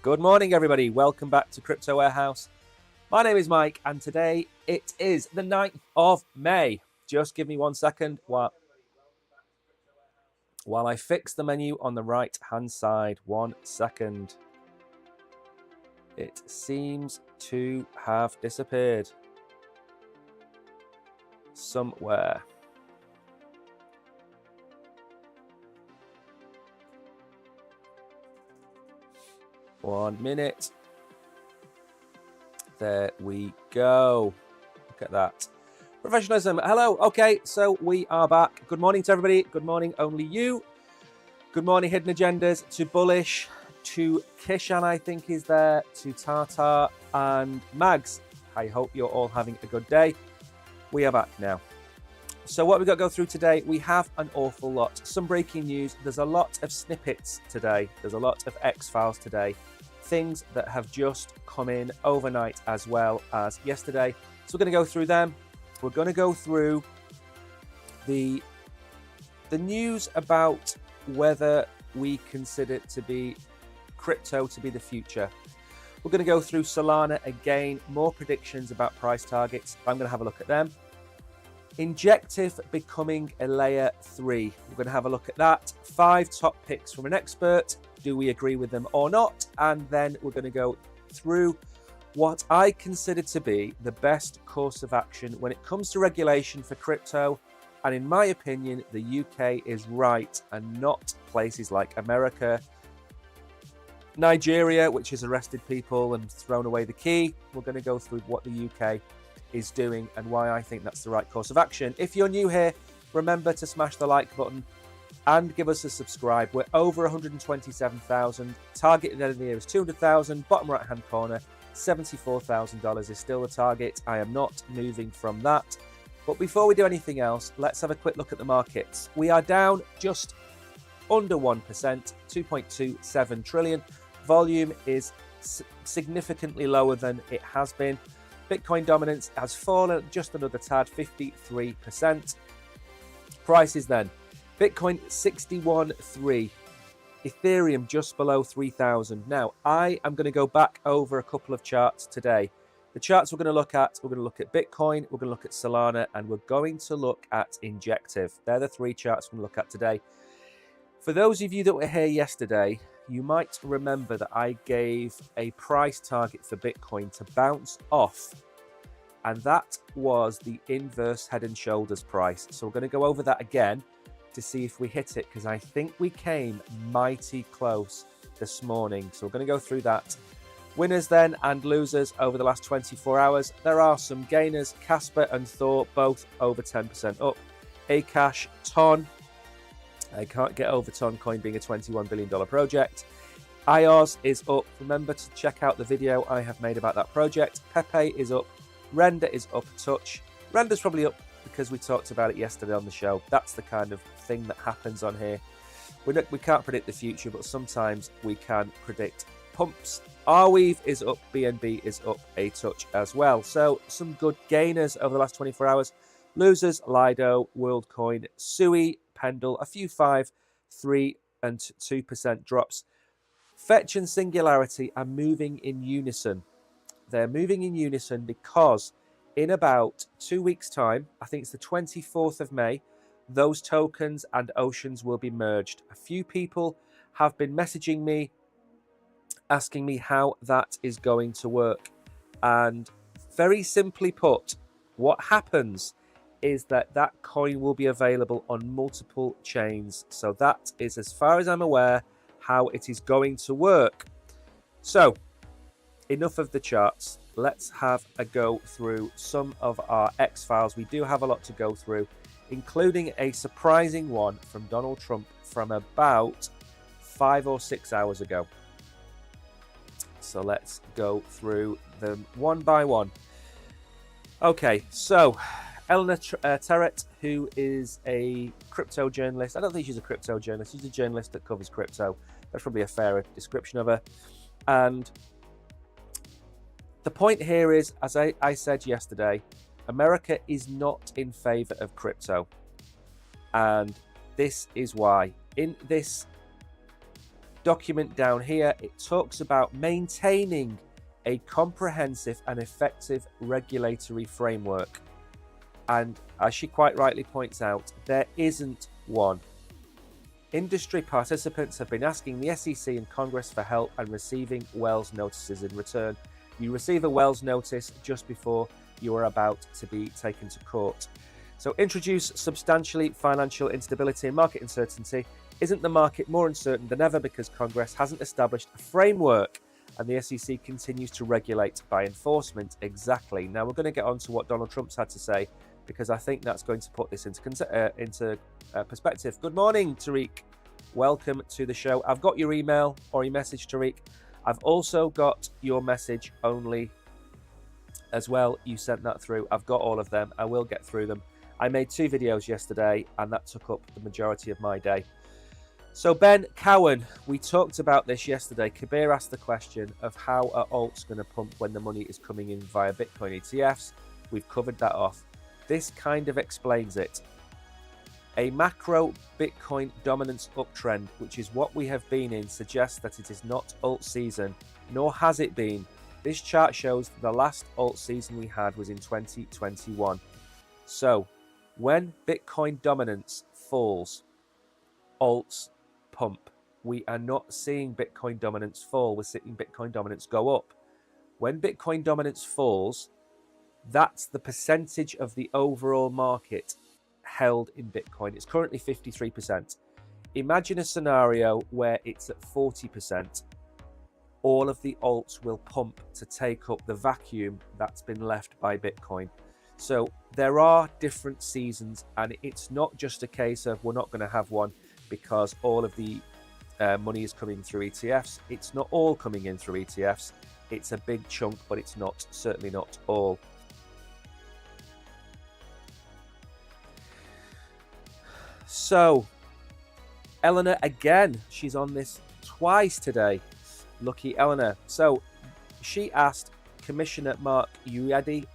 Good morning, everybody. Welcome back to Crypto Warehouse. My name is Mike, and today it is the 9th of May. Just give me 1 second while I fix the menu on the right-hand side. 1 second. It seems to have disappeared somewhere. One minute. There we go. Look at that. Professionalism. Hello. Okay, so we are back. Good morning to everybody. Good morning, only you. Good morning, Hidden Agendas, to Bullish, to Kishan, I think is there, to Tata and Mags. I hope you're all having a good day. We are back now. So what we've got to go through today, we have an awful lot. Some breaking news. There's a lot of snippets today. There's a lot of X-Files today. Things that have just come in overnight as well as yesterday. So we're going to go through them. We're going to go through the news about whether we consider crypto to be the future. We're going to go through Solana again, more predictions about price targets. I'm going to have a look at them. Injective becoming a layer 3. We're going to have a look at that. 5 top picks from an expert. Do we agree with them or not? And then we're going to go through what I consider to be the best course of action when it comes to regulation for crypto. And in my opinion, the UK is right and not places like America, Nigeria, which has arrested people and thrown away the key. We're going to go through what the UK is doing and why I think that's the right course of action. If you're new here, remember to smash the like button and give us a subscribe. We're over 127,000. Target at the end of the year is 200,000. Bottom right hand corner, $74,000 is still the target. I am not moving from that. But before we do anything else, let's have a quick look at the markets. We are down just under 1%, 2.27 trillion. Volume is significantly lower than it has been. Bitcoin dominance has fallen just another tad, 53%. Prices then. Bitcoin 61.3. Ethereum just below 3,000. Now, I am going to go back over a couple of charts today. The charts we're going to look at Bitcoin, we're going to look at Solana, and we're going to look at Injective. They're the 3 charts we're going to look at today. For those of you that were here yesterday, you might remember that I gave a price target for Bitcoin to bounce off, and that was the inverse head and shoulders price. So we're going to go over that again to see if we hit it, because I think we came mighty close this morning. So we're going to go through that. Winners then and losers over the last 24 hours. There are some gainers. Casper and Thor both over 10% up. Akash, Ton. I can't get over Toncoin being a $21 billion project. IOS is up. Remember to check out the video I have made about that project. Pepe is up. Render is up a touch. Render's probably up because we talked about it yesterday on the show. That's the kind of thing that happens on here. We can't predict the future, but sometimes we can predict pumps. Arweave is up. BNB is up a touch as well. So some good gainers over the last 24 hours. Losers, Lido, WorldCoin, Sui, Pendle, a few 5, 3 and 2% drops. Fetch and Singularity are moving in unison. They're moving in unison because in about 2 weeks' time, I think it's the 24th of May, those tokens and Oceans will be merged. A few people have been messaging me, asking me how that is going to work. And very simply put, what happens is that coin will be available on multiple chains. So that is, as far as I'm aware, how it is going to work. So enough of the charts. Let's have a go through some of our X-Files. We do have a lot to go through, including a surprising one from Donald Trump from about 5 or 6 hours ago. So let's go through them one by one. Okay, so Eleanor Terrett, who is a crypto journalist. I don't think she's a crypto journalist. She's a journalist that covers crypto. That's probably a fairer description of her. And the point here is, as I said yesterday, America is not in favor of crypto. And this is why. In this document down here, it talks about maintaining a comprehensive and effective regulatory framework. And as she quite rightly points out, there isn't one. Industry participants have been asking the SEC and Congress for help and receiving Wells notices in return. You receive a Wells notice just before you are about to be taken to court. So introduce substantially financial instability and market uncertainty. Isn't the market more uncertain than ever because Congress hasn't established a framework and the SEC continues to regulate by enforcement? Exactly. Now we're going to get on to what Donald Trump's had to say, because I think that's going to put this into perspective. Good morning, Tariq. Welcome to the show. I've got your email or your message, Tariq. I've also got your message only as well. You sent that through. I've got all of them. I will get through them. I made 2 videos yesterday, and that took up the majority of my day. So Ben Cowan, we talked about this yesterday. Kabir asked the question of how are alts going to pump when the money is coming in via Bitcoin ETFs. We've covered that off. This kind of explains it. A macro Bitcoin dominance uptrend, which is what we have been in, suggests that it is not alt season, nor has it been. This chart shows that the last alt season we had was in 2021. So when Bitcoin dominance falls, alts pump. We are not seeing Bitcoin dominance fall. We're seeing Bitcoin dominance go up. When Bitcoin dominance falls, that's the percentage of the overall market held in Bitcoin. It's currently 53%. Imagine a scenario where it's at 40%. All of the alts will pump to take up the vacuum that's been left by Bitcoin. So there are different seasons, and it's not just a case of we're not going to have one because all of the money is coming through ETFs. It's not all coming in through ETFs. It's a big chunk, but it's not, certainly not all. So Eleanor again, she's on this twice today. Lucky Eleanor. So she asked Commissioner Mark Uyedi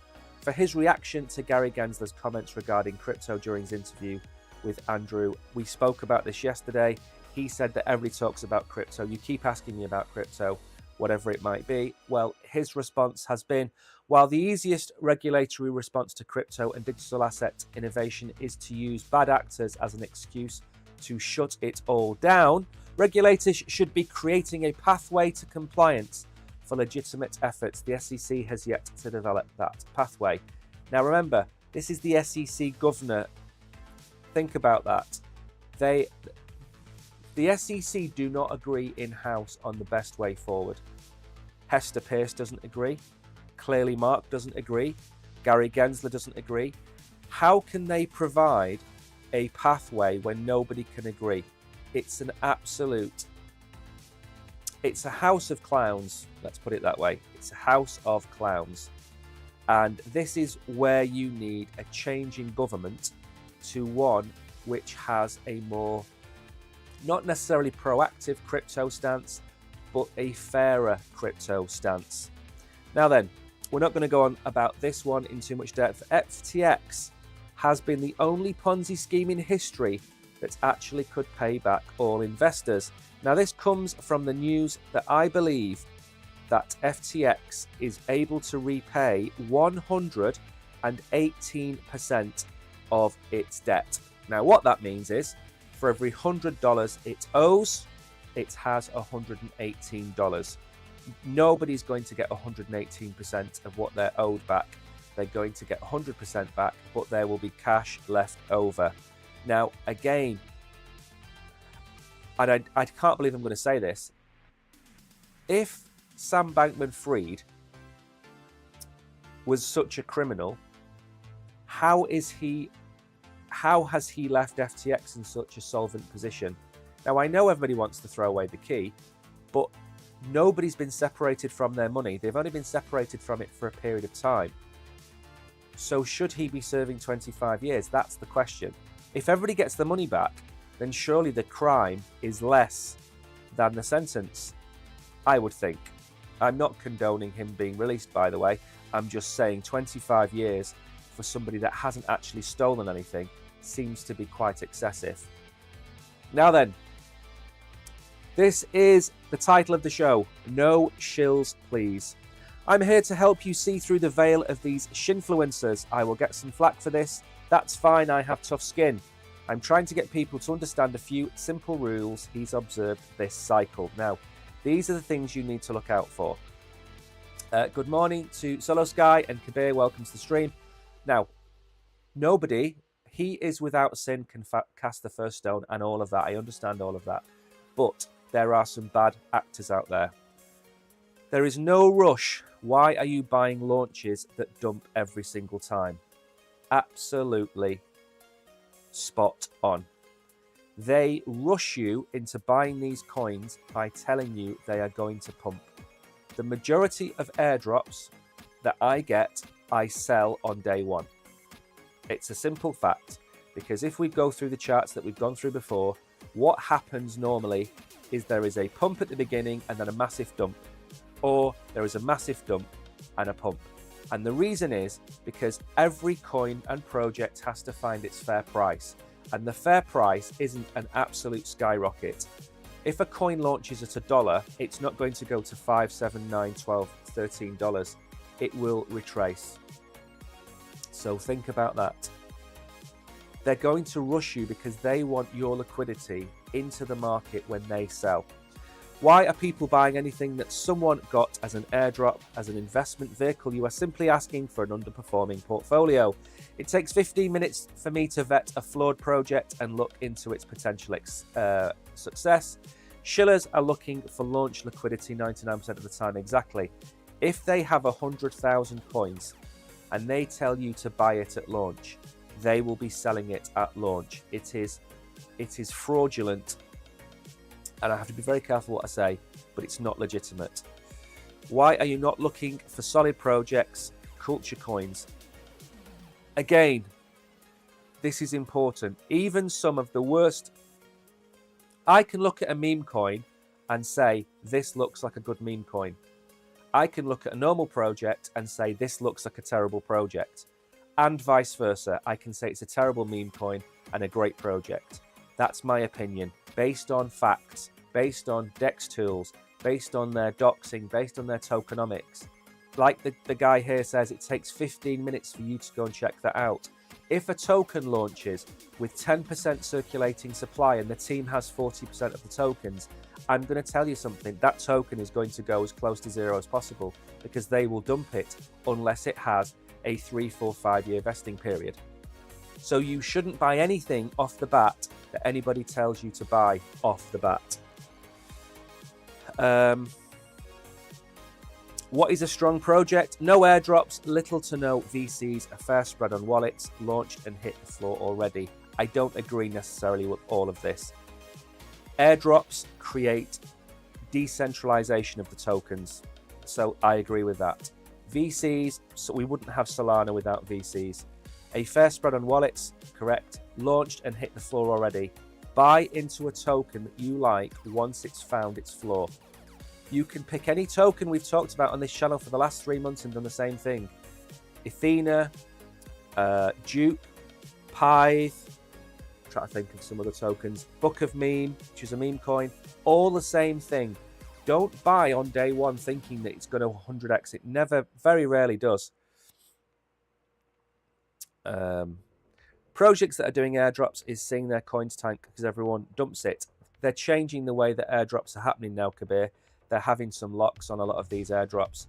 for his reaction to Gary Gensler's comments regarding crypto during his interview with Andrew. We spoke about this yesterday. He said that everybody talks about crypto. You keep asking me about crypto, whatever it might be. Well, his response has been, while the easiest regulatory response to crypto and digital asset innovation is to use bad actors as an excuse to shut it all down, regulators should be creating a pathway to compliance for legitimate efforts. The SEC has yet to develop that pathway. Now remember, this is the SEC governor. Think about that. The SEC do not agree in-house on the best way forward. Hester Peirce doesn't agree. Clearly Mark doesn't agree. Gary Gensler doesn't agree. How can they provide a pathway when nobody can agree? It's an absolute... It's a house of clowns, let's put it that way. It's a house of clowns. And this is where you need a change in government to one which has a more, not necessarily proactive crypto stance, but a fairer crypto stance. Now then, we're not going to go on about this one in too much depth. FTX has been the only Ponzi scheme in history that actually could pay back all investors. Now this comes from the news that I believe that FTX is able to repay 118% of its debt. Now what that means is, for every $100 it owes, it has $118. Nobody's going to get 118% of what they're owed back. They're going to get 100% back, but there will be cash left over. Now, again, and I can't believe I'm going to say this, if Sam Bankman-Fried was such a criminal, how has he left FTX in such a solvent position? Now, I know everybody wants to throw away the key, but nobody's been separated from their money. They've only been separated from it for a period of time. So should he be serving 25 years? That's the question. If everybody gets the money back, then surely the crime is less than the sentence, I would think. I'm not condoning him being released, by the way. I'm just saying 25 years for somebody that hasn't actually stolen anything seems to be quite excessive. Now then, This is the title of the show, No Shills Please. I'm here to help you see through the veil of these shinfluencers. I will get some flack for this. That's fine, I have tough skin. I'm trying to get people to understand a few simple rules he's observed this cycle. Now, these are the things you need to look out for. Good morning to Solo Sky and Kabir, welcome to the stream. Now, nobody, he is without sin, can cast the first stone and all of that. I understand all of that. But there are some bad actors out there. There is no rush. Why are you buying launches that dump every single time? Absolutely spot on. They rush you into buying these coins by telling you they are going to pump. The majority of airdrops that I get, I sell on day one. It's a simple fact, because if we go through the charts that we've gone through before, what happens normally is there is a pump at the beginning and then a massive dump, or there is a massive dump and a pump. And the reason is because every coin and project has to find its fair price, and the fair price isn't an absolute skyrocket. If a coin launches at $1, it's not going to go to $5, $7, $9, $12, $13. It will retrace. So think about that. They're going to rush you because they want your liquidity into the market when they sell. Why are people buying anything that someone got as an airdrop, as an investment vehicle? You are simply asking for an underperforming portfolio. It takes 15 minutes for me to vet a flawed project and look into its potential success. Shillers are looking for launch liquidity 99% of the time. Exactly. If they have 100,000 coins and they tell you to buy it at launch, they will be selling it at launch. It is fraudulent. And I have to be very careful what I say, but it's not legitimate. Why are you not looking for solid projects, culture coins? Again, this is important. Even some of the worst, I can look at a meme coin and say, this looks like a good meme coin. I can look at a normal project and say, this looks like a terrible project. And vice versa. I can say it's a terrible meme coin and a great project. That's my opinion, based on facts, based on DEX tools, based on their doxing, based on their tokenomics. Like the guy here says, it takes 15 minutes for you to go and check that out. If a token launches with 10% circulating supply and the team has 40% of the tokens, I'm going to tell you something, that token is going to go as close to zero as possible because they will dump it unless it has a 3, 4, 5 year vesting period. So you shouldn't buy anything off the bat that anybody tells you to buy off the bat. What is a strong project? No airdrops, little to no VCs, a fair spread on wallets, launched and hit the floor already. I don't agree necessarily with all of this. Airdrops create decentralization of the tokens, so I agree with that. VCs, so we wouldn't have Solana without VCs. A fair spread on wallets, correct. Launched and hit the floor already. Buy into a token that you like once it's found its floor. You can pick any token we've talked about on this channel for the last 3 months and done the same thing. Athena, Dupe, Pyth, trying to think of some other tokens. Book of Meme, which is a meme coin, all the same thing. Don't buy on day one thinking that it's going to 100x. It never, very rarely does. Projects that are doing airdrops is seeing their coins tank because everyone dumps it. They're changing the way that airdrops are happening now, Kabir. They're having some locks on a lot of these airdrops.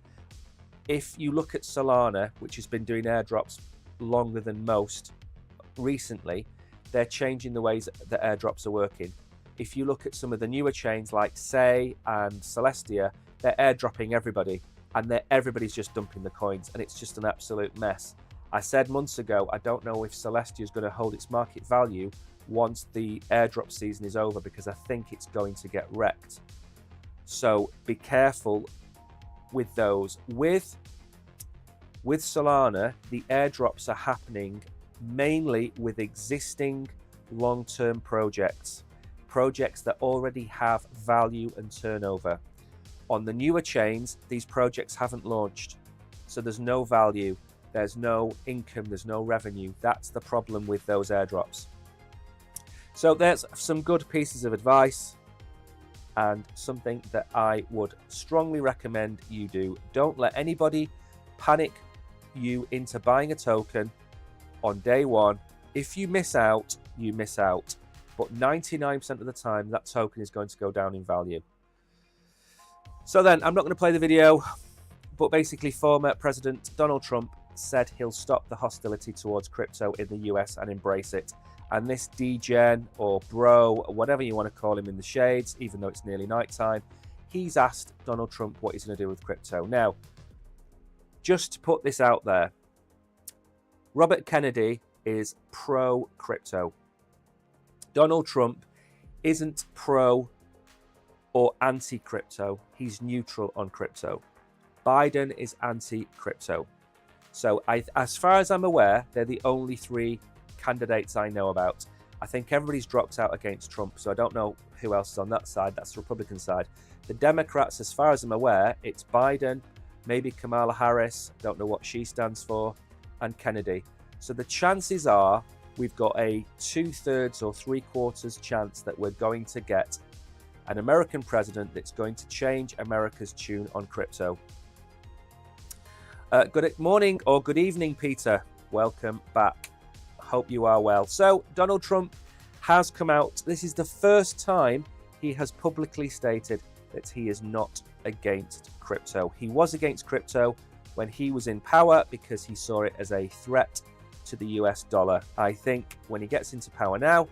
If you look at Solana, which has been doing airdrops longer than most recently, they're changing the ways that airdrops are working. If you look at some of the newer chains like Sei and Celestia, they're airdropping everybody and everybody's just dumping the coins and it's just an absolute mess. I said months ago, I don't know if Celestia is going to hold its market value once the airdrop season is over because I think it's going to get wrecked. So be careful with those. With Solana, the airdrops are happening mainly with existing long-term projects that already have value and turnover. On the newer chains, these projects haven't launched, so there's no value, there's no income, there's no revenue. That's the problem with those airdrops. So there's some good pieces of advice. and something that I would strongly recommend you do. Don't let anybody panic you into buying a token on day one. If you miss out, you miss out. But 99% of the time, that token is going to go down in value. So then, I'm not going to play the video, but basically former President Donald Trump said he'll stop the hostility towards crypto in the US and embrace it. And this degen or bro, or whatever you want to call him in the shades, even though it's nearly nighttime, he's asked Donald Trump what he's going to do with crypto. Now, just to put this out there, Robert Kennedy is pro-crypto. Donald Trump isn't pro or anti-crypto. He's neutral on crypto. Biden is anti-crypto. So as far as I'm aware, they're the only three candidates I know about. I think everybody's dropped out against Trump, so I don't know who else is on that side. That's the Republican side. The Democrats, as far as I'm aware, it's Biden, maybe Kamala Harris, don't know what she stands for, and Kennedy. So the chances are we've got a 2/3 or 3/4 chance that we're going to get an American president that's going to change America's tune on crypto. Good morning or good evening, Peter. Welcome back. Hope you are well. So Donald Trump has come out. This is the first time he has publicly stated that he is not against crypto. He was against crypto when he was in power because he saw it as a threat to the US dollar. I think when he gets into power now,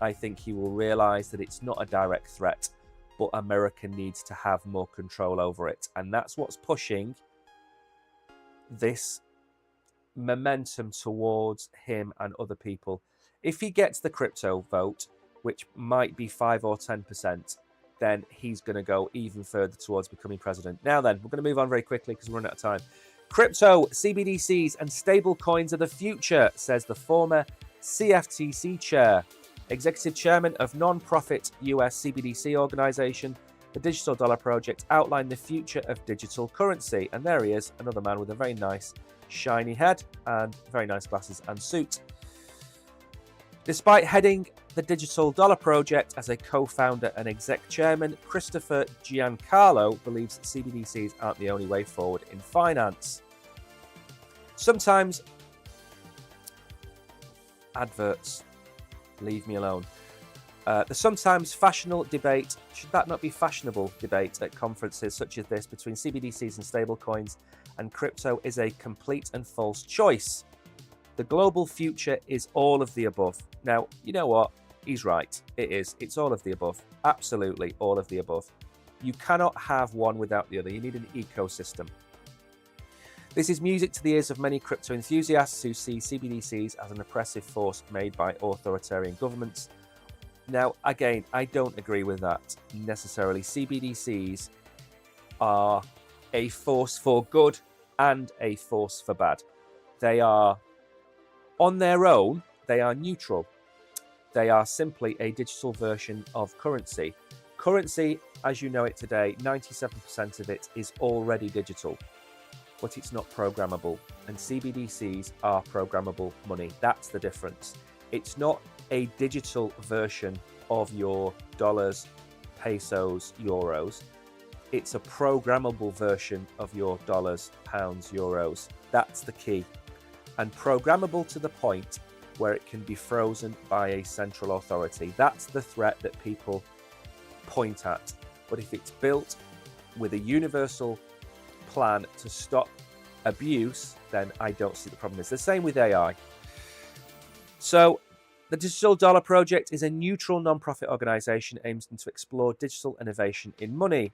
I think he will realize that it's not a direct threat, but America needs to have more control over it. And that's what's pushing this momentum towards him and other people. If he gets the crypto vote, which might be 5 or 10%, then he's going to go even further towards becoming president. Now then, we're going to move on very quickly because we're running out of time. Crypto, CBDCs and stable coins are the future, says the former CFTC chair. Executive chairman of non-profit US CBDC organization, the Digital Dollar Project, outlined the future of digital currency. And there he is, another man with a very nice shiny head and very nice glasses and suit. Despite heading the Digital Dollar Project as a co-founder and exec chairman, Christopher Giancarlo believes that CBDCs aren't the only way forward in finance. Sometimes adverts leave me alone. The sometimes fashionable debate, should that not be fashionable debate at conferences such as this between CBDCs and stablecoins and crypto is a complete and false choice. The global future is all of the above. Now, you know what? He's right. It is. It's all of the above. Absolutely all of the above. You cannot have one without the other. You need an ecosystem. This is music to the ears of many crypto enthusiasts who see CBDCs as an oppressive force made by authoritarian governments. Now, again, I don't agree with that necessarily. CBDCs are a force for good and a force for bad. They are, on their own, they are neutral. They are simply a digital version of currency. Currency, as you know it today, 97% of it is already digital, but it's not programmable. And CBDCs are programmable money. That's the difference. It's not a digital version of your dollars, pesos, euros. It's a programmable version of your dollars, pounds, euros. That's the key. And programmable to the point where it can be frozen by a central authority. That's the threat that people point at. But if it's built with a universal plan to stop abuse, then I don't see the problem. It's the same with AI. So the Digital Dollar Project is a neutral non-profit organization aimed to explore digital innovation in money.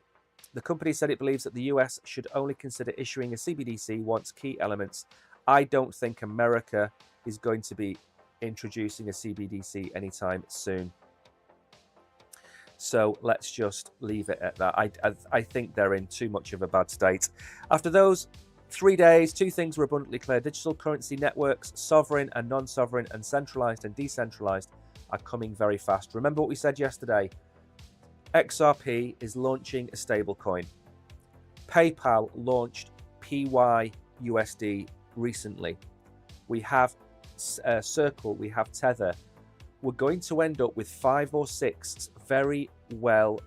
The company said it believes that the US should only consider issuing a CBDC once key elements. I don't think America is going to be introducing a CBDC anytime soon. So let's just leave it at that. I think they're in too much of a bad state. After those 3 days, two things were abundantly clear. Digital currency networks, sovereign and non-sovereign, and centralized and decentralized, are coming very fast. Remember what we said yesterday. XRP is launching a stablecoin. PayPal launched PYUSD recently. We have Circle, we have Tether. We're going to end up with 5 or 6 very well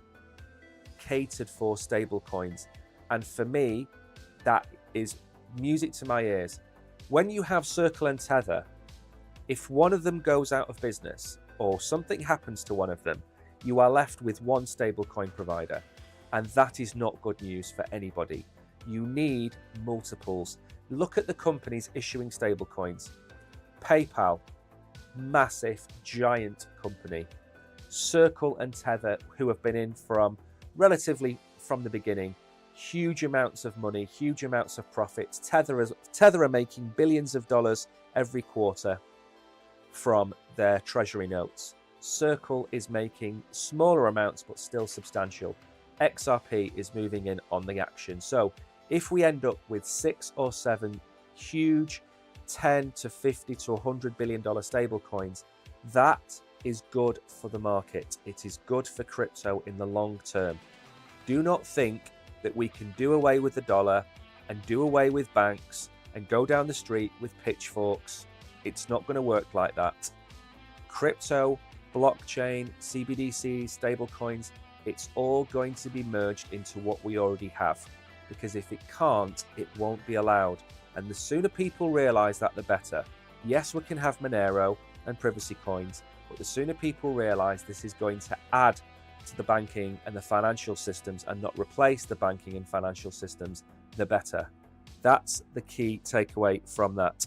catered for stable coins. And for me, that is music to my ears. When you have Circle and Tether, if one of them goes out of business or something happens to one of them, you are left with one stablecoin provider. And that is not good news for anybody. You need multiples. Look at the companies issuing stablecoins. PayPal, massive, giant company. Circle and Tether, who have been in relatively from the beginning, huge amounts of money, huge amounts of profits. Tether are making billions of dollars every quarter from their treasury notes. Circle is making smaller amounts, but still substantial. XRP is moving in on the action. So if we end up with 6 or 7 huge 10 to 50 to 100 billion dollar stable coins, that is good for the market. It is good for crypto in the long term. Do not think that we can do away with the dollar and do away with banks and go down the street with pitchforks. It's not going to work like that. Crypto, blockchain, CBDCs, stable coins, it's all going to be merged into what we already have, because if it can't, it won't be allowed. And the sooner people realize that, the better. Yes, we can have Monero and privacy coins, but the sooner people realize this is going to add to the banking and the financial systems and not replace the banking and financial systems, the better. That's the key takeaway from that.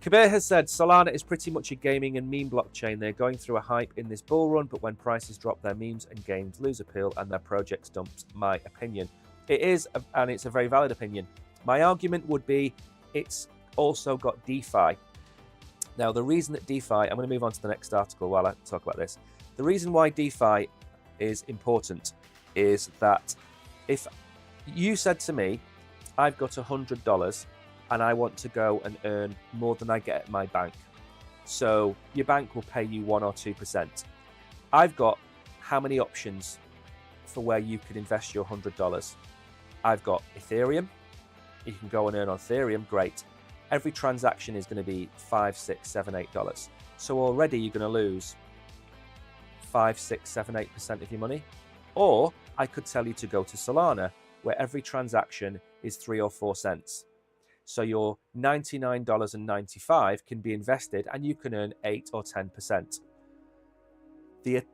Kabir has said Solana is pretty much a gaming and meme blockchain. They're going through a hype in this bull run, but when prices drop, their memes and games lose appeal and their projects dumps. My opinion. It is, and it's a very valid opinion. My argument would be it's also got DeFi. Now, the reason that DeFi, I'm going to move on to the next article while I talk about this. The reason why DeFi is important is that if you said to me, I've got $100 and I want to go and earn more than I get at my bank. So your bank will pay you 1 or 2%. I've got how many options for where you can invest your $100? I've got Ethereum. You can go and earn on Ethereum, great. Every transaction is going to be $5, $6, $7, $8. So already you're going to lose 5, 6, 7, 8% of your money. Or I could tell you to go to Solana, where every transaction is 3 or 4 cents. So your $99.95 can be invested and you can earn 8 or 10%. The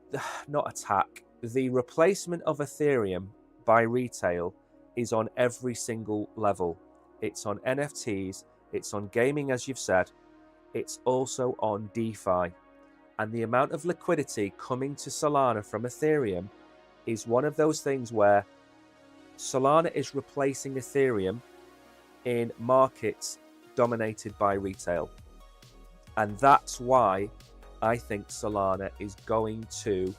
replacement of Ethereum by retail is on every single level. It's on NFTs, it's on gaming, as you've said, it's also on DeFi. And the amount of liquidity coming to Solana from Ethereum is one of those things where Solana is replacing Ethereum in markets dominated by retail. And that's why I think Solana is going to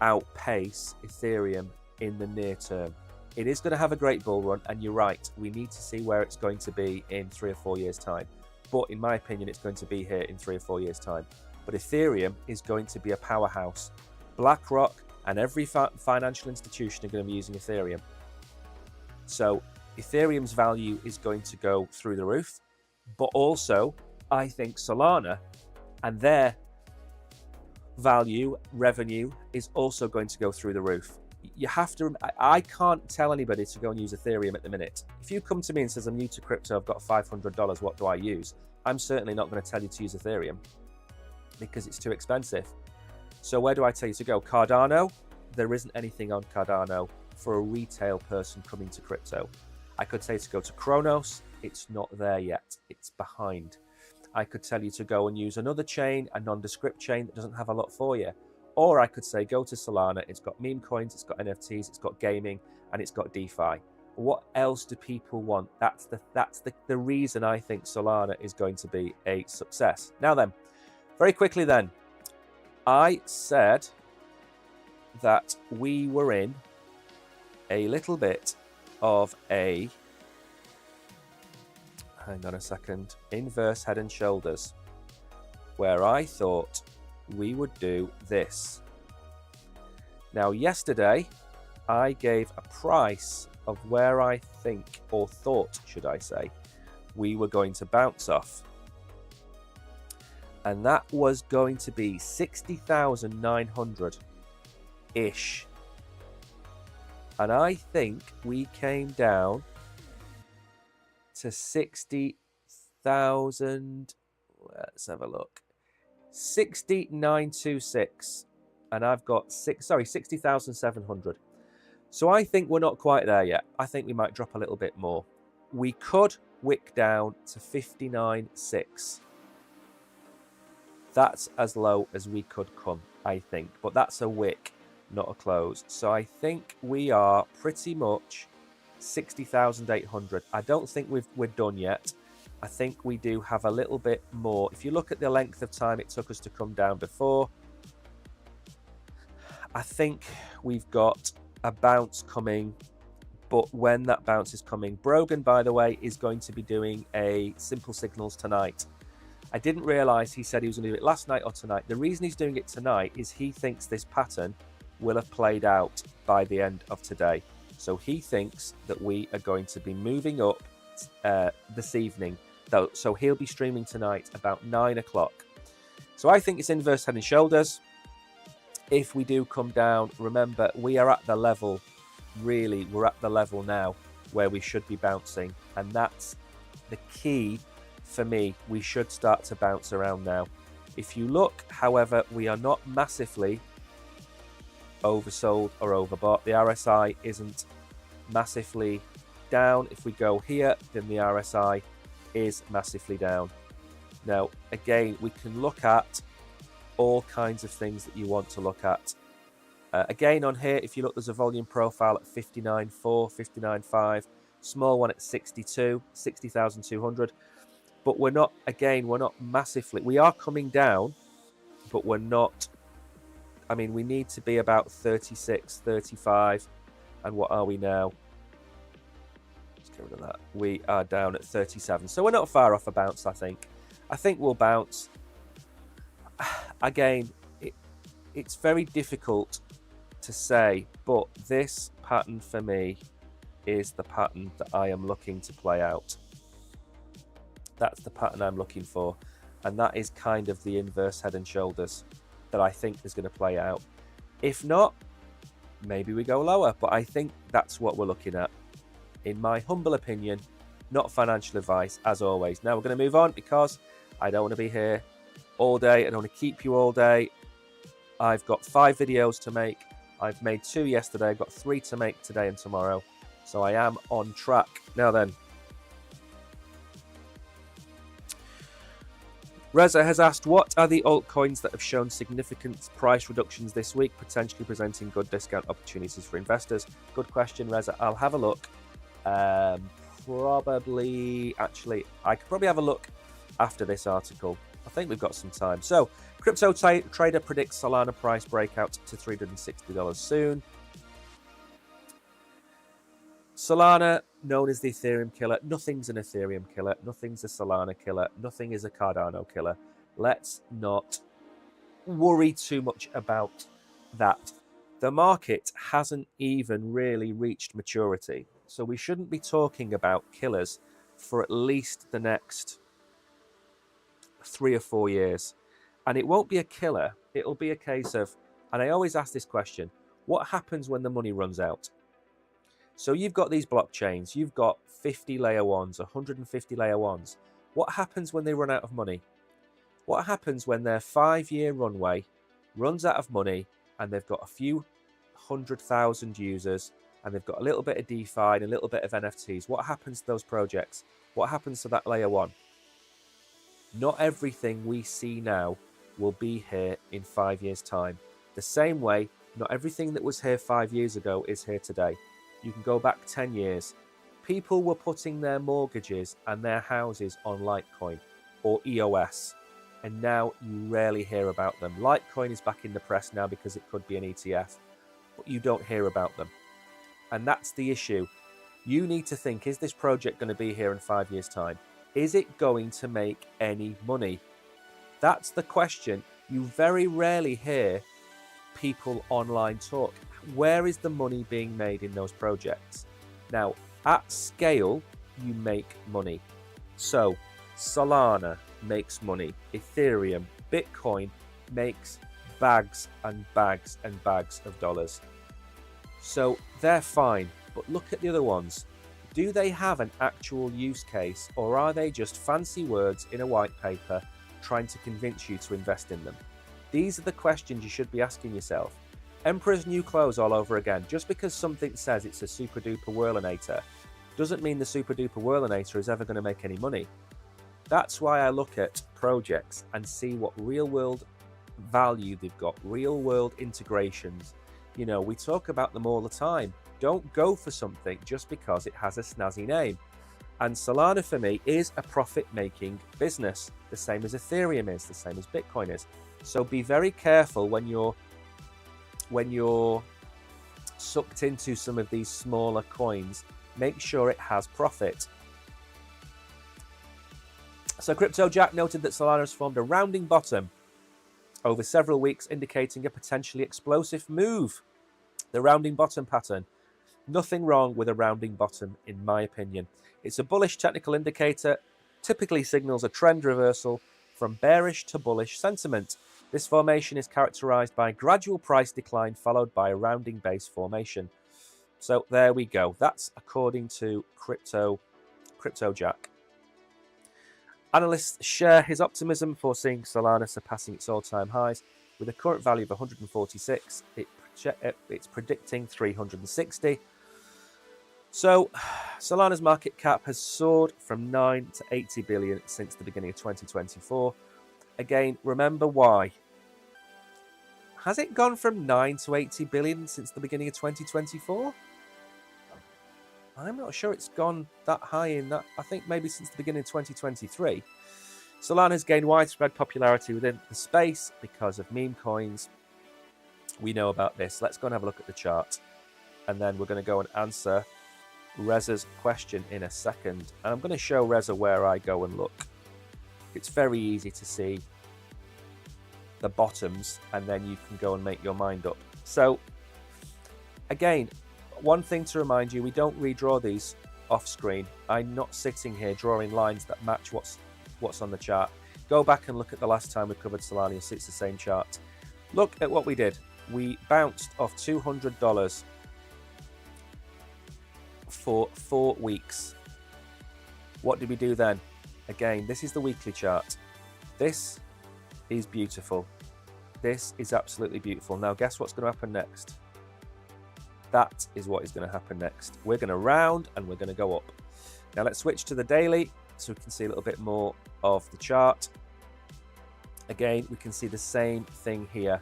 outpace Ethereum in the near term. It is going to have a great bull run, and you're right, we need to see where it's going to be in 3 or 4 years' time. But in my opinion, it's going to be here in 3 or 4 years' time. But Ethereum is going to be a powerhouse. BlackRock and every financial institution are going to be using Ethereum. So Ethereum's value is going to go through the roof. But also, I think Solana and their value, revenue, is also going to go through the roof. You have to, I can't tell anybody to go and use Ethereum at the minute. If you come to me and says, I'm new to crypto, I've got $500, what do I use? I'm certainly not going to tell you to use Ethereum because it's too expensive. So where do I tell you to go? Cardano? There isn't anything on Cardano for a retail person coming to crypto. I could say to go to Kronos. It's not there yet. It's behind. I could tell you to go and use another chain, a nondescript chain that doesn't have a lot for you. Or I could say, go to Solana. It's got meme coins, it's got NFTs, it's got gaming, and it's got DeFi. What else do people want? That's the reason I think Solana is going to be a success. Now then, very quickly then, I said that we were in a little bit of a, hang on a second, inverse head and shoulders, where I thought we would do this. Now, yesterday, I gave a price of where I think, or thought, should I say, we were going to bounce off. And that was going to be 60,900-ish. And I think we came down to 60,000. Let's have a look. 60,926. And I've got 60,700. So I think we're not quite there yet. I think we might drop a little bit more. We could wick down to 59.6. That's as low as we could come, I think. But that's a wick, not a close. So I think we are pretty much 60,800. I don't think we're done yet. I think we do have a little bit more. If you look at the length of time it took us to come down before, I think we've got a bounce coming. But when that bounce is coming, Brogan, by the way, is going to be doing a Simple Signals tonight. I didn't realize he said he was going to do it last night or tonight. The reason he's doing it tonight is he thinks this pattern will have played out by the end of today. So he thinks that we are going to be moving up this evening. So he'll be streaming tonight about 9 o'clock. So I think it's inverse head and shoulders. If we do come down, remember, we are at the level, really, we're at the level now where we should be bouncing. And that's the key for me. We should start to bounce around now. If you look, however, we are not massively oversold or overbought. The RSI isn't massively down. If we go here, then the RSI is massively down. Now, again, we can look at all kinds of things that you want to look at. Again, on here, if you look, there's a volume profile at 59.4, 59.5, small one at 62, 60,200. But we're not, again, we're not massively, we are coming down, but we're not, I mean, we need to be about 36, 35. And what are we now? Let's get rid of that. We are down at 37. So we're not far off a bounce, I think. I think we'll bounce. Again, it's very difficult to say, but this pattern for me is the pattern that I am looking to play out. That's the pattern I'm looking for. And that is kind of the inverse head and shoulders that I think is going to play out. If not, maybe we go lower. But I think that's what we're looking at. In my humble opinion, not financial advice, as always. Now we're going to move on because I don't want to be here all day. I don't want to keep you all day. I've got 5 videos to make. I've made 2 yesterday. I've got 3 to make today and tomorrow. So I am on track. Now then. Reza has asked, what are the altcoins that have shown significant price reductions this week, potentially presenting good discount opportunities for investors? Good question, Reza. I'll have a look. Probably, actually, I could probably have a look after this article. I think we've got some time. So, Crypto Trader predicts Solana price breakout to $360 soon. Solana, known as the Ethereum killer. Nothing's an Ethereum killer. Nothing's a Solana killer. Nothing is a Cardano killer. Let's not worry too much about that. The market hasn't even really reached maturity. So we shouldn't be talking about killers for at least the next 3 or 4 years. And it won't be a killer. It'll be a case of, and I always ask this question, what happens when the money runs out? So you've got these blockchains, you've got 50 layer 1s, 150 layer 1s. What happens when they run out of money? What happens when their 5-year runway runs out of money and they've got a few 100,000 users and they've got a little bit of DeFi and a little bit of NFTs? What happens to those projects? What happens to that layer 1? Not everything we see now will be here in 5 years' time. The same way, not everything that was here 5 years ago is here today. You can go back 10 years. People were putting their mortgages and their houses on Litecoin or EOS, and now you rarely hear about them. Litecoin is back in the press now because it could be an ETF, but you don't hear about them. And that's the issue. You need to think, is this project going to be here in 5 years' time? Is it going to make any money? That's the question. You very rarely hear people online talk. Where is the money being made in those projects? Now, at scale, you make money. So, Solana makes money. Ethereum, Bitcoin makes bags and bags and bags of dollars. So they're fine, but look at the other ones. Do they have an actual use case, or are they just fancy words in a white paper trying to convince you to invest in them? These are the questions you should be asking yourself. Emperor's New Clothes all over again. Just because something says it's a super duper whirlinator doesn't mean the super duper whirlinator is ever going to make any money. That's why I look at projects and see what real world value they've got, real world integrations. You know, we talk about them all the time. Don't go for something just because it has a snazzy name. And Solana for me is a profit-making business, the same as Ethereum is, the same as Bitcoin is. So be very careful when you're sucked into some of these smaller coins. Make sure it has profit. So Crypto Jack noted that Solana has formed a rounding bottom over several weeks, indicating a potentially explosive move. The rounding bottom pattern. Nothing wrong with a rounding bottom, in my opinion. It's a bullish technical indicator, typically signals a trend reversal from bearish to bullish sentiment. This formation is characterized by gradual price decline followed by a rounding base formation. So there we go. That's according to Crypto Jack. Analysts share his optimism for seeing Solana surpassing its all-time highs. With a current value of 146, it's predicting 360. So Solana's market cap has soared from 9 to 80 billion since the beginning of 2024. Again, remember why. Has it gone from 9 to 80 billion since the beginning of 2024? I'm not sure it's gone that high in that. I think maybe since the beginning of 2023. Solana has gained widespread popularity within the space because of meme coins. We know about this. Let's go and have a look at the chart. And then we're going to go and answer Reza's question in a second. And I'm going to show Reza where I go and look. It's very easy to see the bottoms, and then you can go and make your mind up. So, again, one thing to remind you, we don't redraw these off screen. I'm not sitting here drawing lines that match what's on the chart. Go back and look at the last time we covered Solana. You'll see it's the same chart. Look at what we did. We bounced off $200 for 4 weeks. What did we do then? Again, this is the weekly chart. This is beautiful. This is absolutely beautiful. Now, guess what's going to happen next? That is what is going to happen next. We're going to round and we're going to go up. Now, let's switch to the daily so we can see a little bit more of the chart. Again, we can see the same thing here.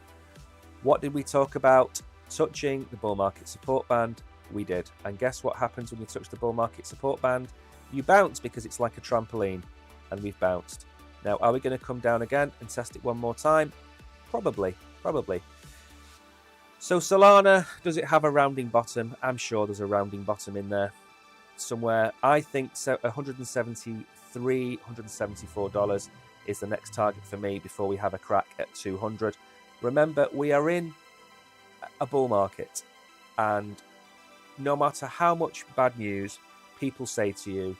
What did we talk about? Touching the bull market support band. We did. And guess what happens when you touch the bull market support band? You bounce because it's like a trampoline, and we've bounced. Now, are we going to come down again and test it one more time? Probably. So Solana, does it have a rounding bottom? I'm sure there's a rounding bottom in there somewhere. I think so. $173, $174 is the next target for me before we have a crack at 200. Remember, we are in a bull market, and no matter how much bad news people say to you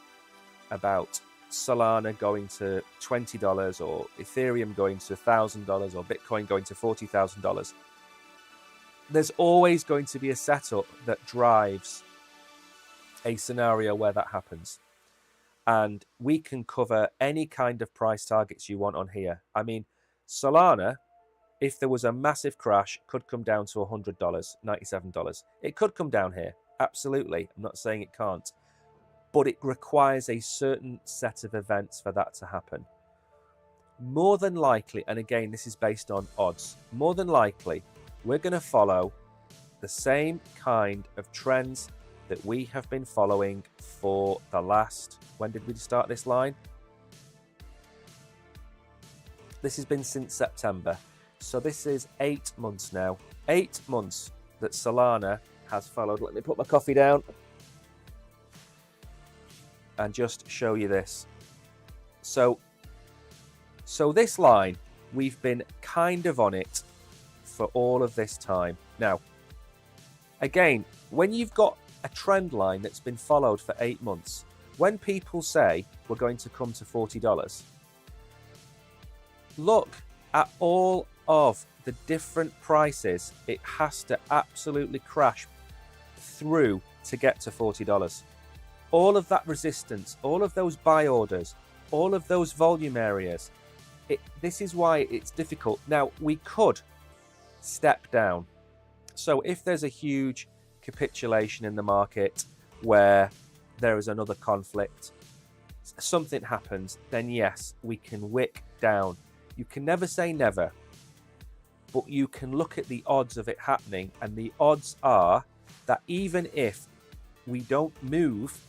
about Solana going to $20 or Ethereum going to $1,000 or Bitcoin going to $40,000, there's always going to be a setup that drives a scenario where that happens. And we can cover any kind of price targets you want on here. I mean, Solana, if there was a massive crash, could come down to $100, $97. It could come down here. Absolutely. I'm not saying it can't. But it requires a certain set of events for that to happen. More than likely, and again, this is based on odds, more than likely, we're going to follow the same kind of trends that we have been following for the last, when did we start this line? This has been since September. So this is 8 months now. 8 months that Solana has followed. Let me put my coffee down and just show you this. So this line, we've been kind of on it for all of this time. Now, again, when you've got a trend line that's been followed for 8 months, when people say we're going to come to $40, look at all of the different prices it has to absolutely crash through to get to $40. All of that resistance, all of those buy orders, all of those volume areas, this is why it's difficult. Now, we could step down. So if there's a huge capitulation in the market where there is another conflict, something happens, then yes, we can wick down. You can never say never, but you can look at the odds of it happening, and the odds are that even if we don't move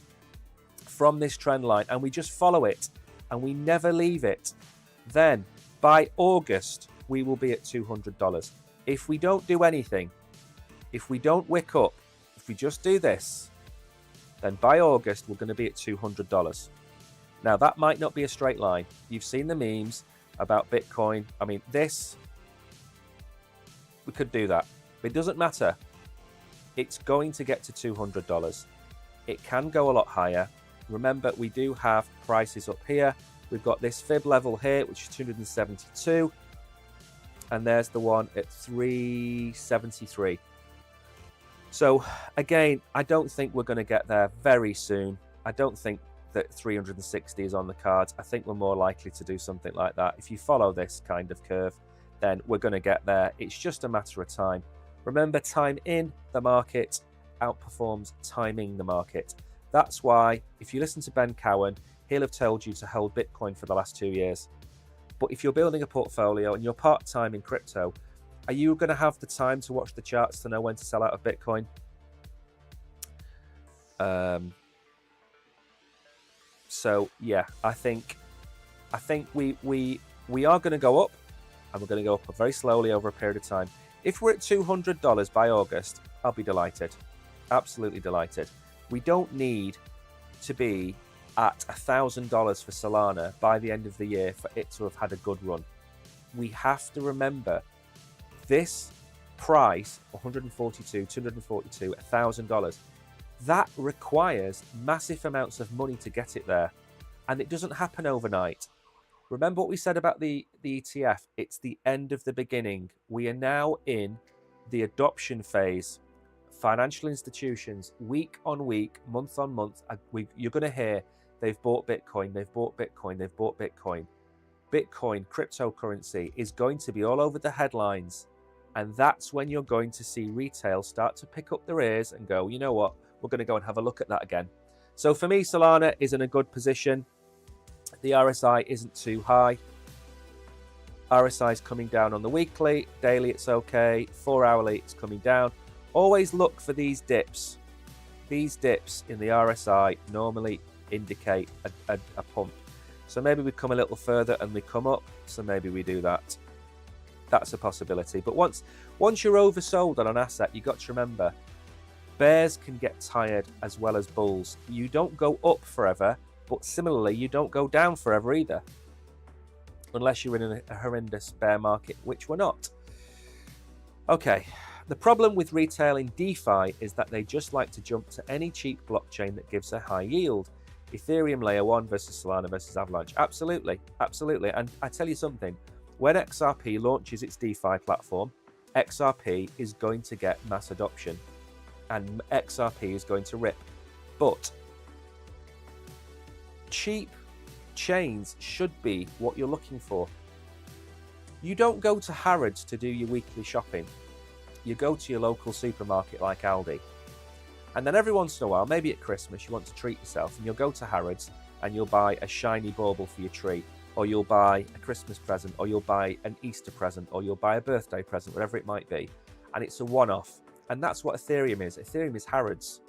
from this trend line and we just follow it and we never leave it, then by August we will be at $200. If we don't do anything, if we don't wick up, if we just do this, then by August we're going to be at $200. Now, that might not be a straight line. You've seen the memes about Bitcoin. I mean, this, we could do that. It doesn't matter. It's going to get to $200. It can go a lot higher. Remember, we do have prices up here. We've got this fib level here, which is 272. And there's the one at 373. So again, I don't think we're going to get there very soon. I don't think that 360 is on the cards. I think we're more likely to do something like that. If you follow this kind of curve, then we're going to get there. It's just a matter of time. Remember, time in the market outperforms timing the market. That's why, if you listen to Ben Cowan, he'll have told you to hold Bitcoin for the last 2 years. But if you're building a portfolio and you're part-time in crypto, are you going to have the time to watch the charts to know when to sell out of Bitcoin? So yeah, I think we are going to go up, and we're going to go up very slowly over a period of time. If we're at $200 by August, I'll be delighted, absolutely delighted. We don't need to be at $1,000 for Solana by the end of the year for it to have had a good run. We have to remember this price, $142, $242, $1,000, that requires massive amounts of money to get it there. And it doesn't happen overnight. Remember what we said about the ETF? It's the end of the beginning. We are now in the adoption phase. Financial institutions, week on week, month on month, you're going to hear they've bought Bitcoin, they've bought Bitcoin, they've bought Bitcoin. Bitcoin, cryptocurrency, is going to be all over the headlines. And that's when you're going to see retail start to pick up their ears and go, you know what, we're going to go and have a look at that again. So for me, Solana is in a good position. The RSI isn't too high. RSI is coming down on the weekly. Daily, it's okay. 4 hourly, it's coming down. Always look for these dips. These dips in the RSI normally indicate a pump. So maybe we come a little further and we come up. So maybe we do that. That's a possibility. But once you're oversold on an asset, you've got to remember, bears can get tired as well as bulls. You don't go up forever, but similarly, you don't go down forever either. Unless you're in a horrendous bear market, which we're not. Okay. The problem with retail in DeFi is that they just like to jump to any cheap blockchain that gives a high yield. Ethereum Layer 1 versus Solana versus Avalanche. Absolutely. Absolutely. And I tell you something, when XRP launches its DeFi platform, XRP is going to get mass adoption and XRP is going to rip. But cheap chains should be what you're looking for. You don't go to Harrods to do your weekly shopping. You go to your local supermarket like Aldi. And then every once in a while, maybe at Christmas, you want to treat yourself and you'll go to Harrods and you'll buy a shiny bauble for your tree, or you'll buy a Christmas present, or you'll buy an Easter present, or you'll buy a birthday present, whatever it might be. And it's a one-off. And that's what Ethereum is. Ethereum is Harrods.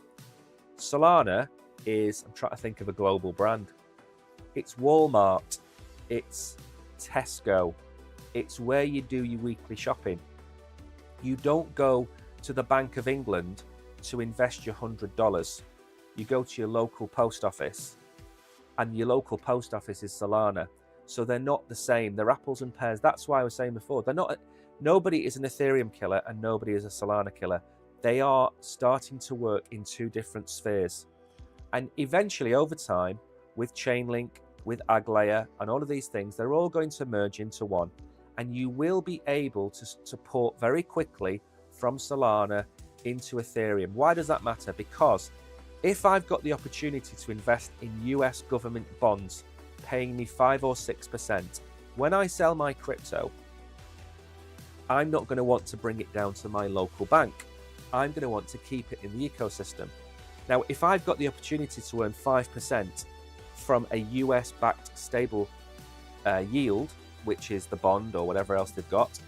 Solana is, I'm trying to think of a global brand. It's Walmart. It's Tesco. It's where you do your weekly shopping. You don't go to the Bank of England to invest your $100. You go to your local post office, and your local post office is Solana. So they're not the same. They're apples and pears. That's why I was saying before, they're not. Nobody is an Ethereum killer and nobody is a Solana killer. They are starting to work in two different spheres. And eventually, over time, with Chainlink, with Aglayer, and all of these things, they're all going to merge into one. And you will be able to port very quickly from Solana into Ethereum. Why does that matter? Because if I've got the opportunity to invest in US government bonds paying me 5 or 6%, when I sell my crypto, I'm not going to want to bring it down to my local bank. I'm going to want to keep it in the ecosystem. Now, if I've got the opportunity to earn 5% from a US-backed stable yield, which is the bond or whatever else they've got,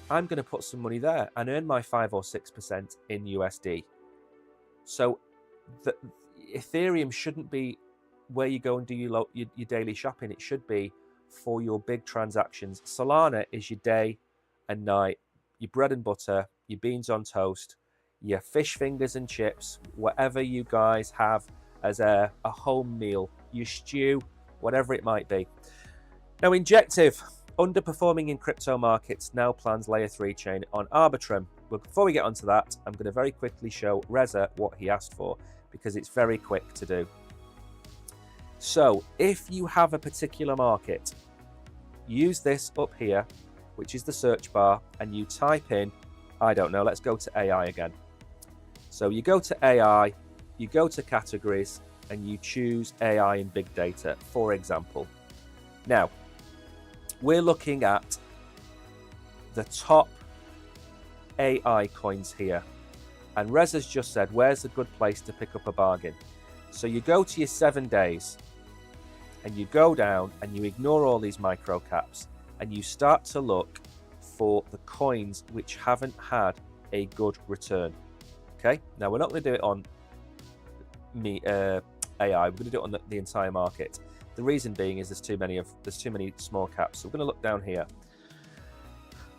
I'm going to put some money there and earn my 5 or 6% in USD. So the Ethereum shouldn't be where you go and do your daily shopping. It should be for your big transactions. Solana is your day and night, your bread and butter, your beans on toast, your fish fingers and chips, whatever you guys have as a home meal, your stew, whatever it might be. Now, Injective, underperforming in crypto markets, now plans layer 3 chain on Arbitrum. But before we get onto that, I'm going to very quickly show Reza what he asked for, because it's very quick to do. So if you have a particular market, use this up here, which is the search bar, and you type in, I don't know, let's go to AI again. So you go to AI, you go to categories, and you choose AI and big data, for example. Now, we're looking at the top AI coins here. And Reza's just said, where's a good place to pick up a bargain? So you go to your 7 days, and you go down and you ignore all these micro caps, and you start to look for the coins which haven't had a good return. Okay, now we're not going to do it on AI, we're going to do it on the entire market. The reason being is there's too many small caps. So we're going to look down here.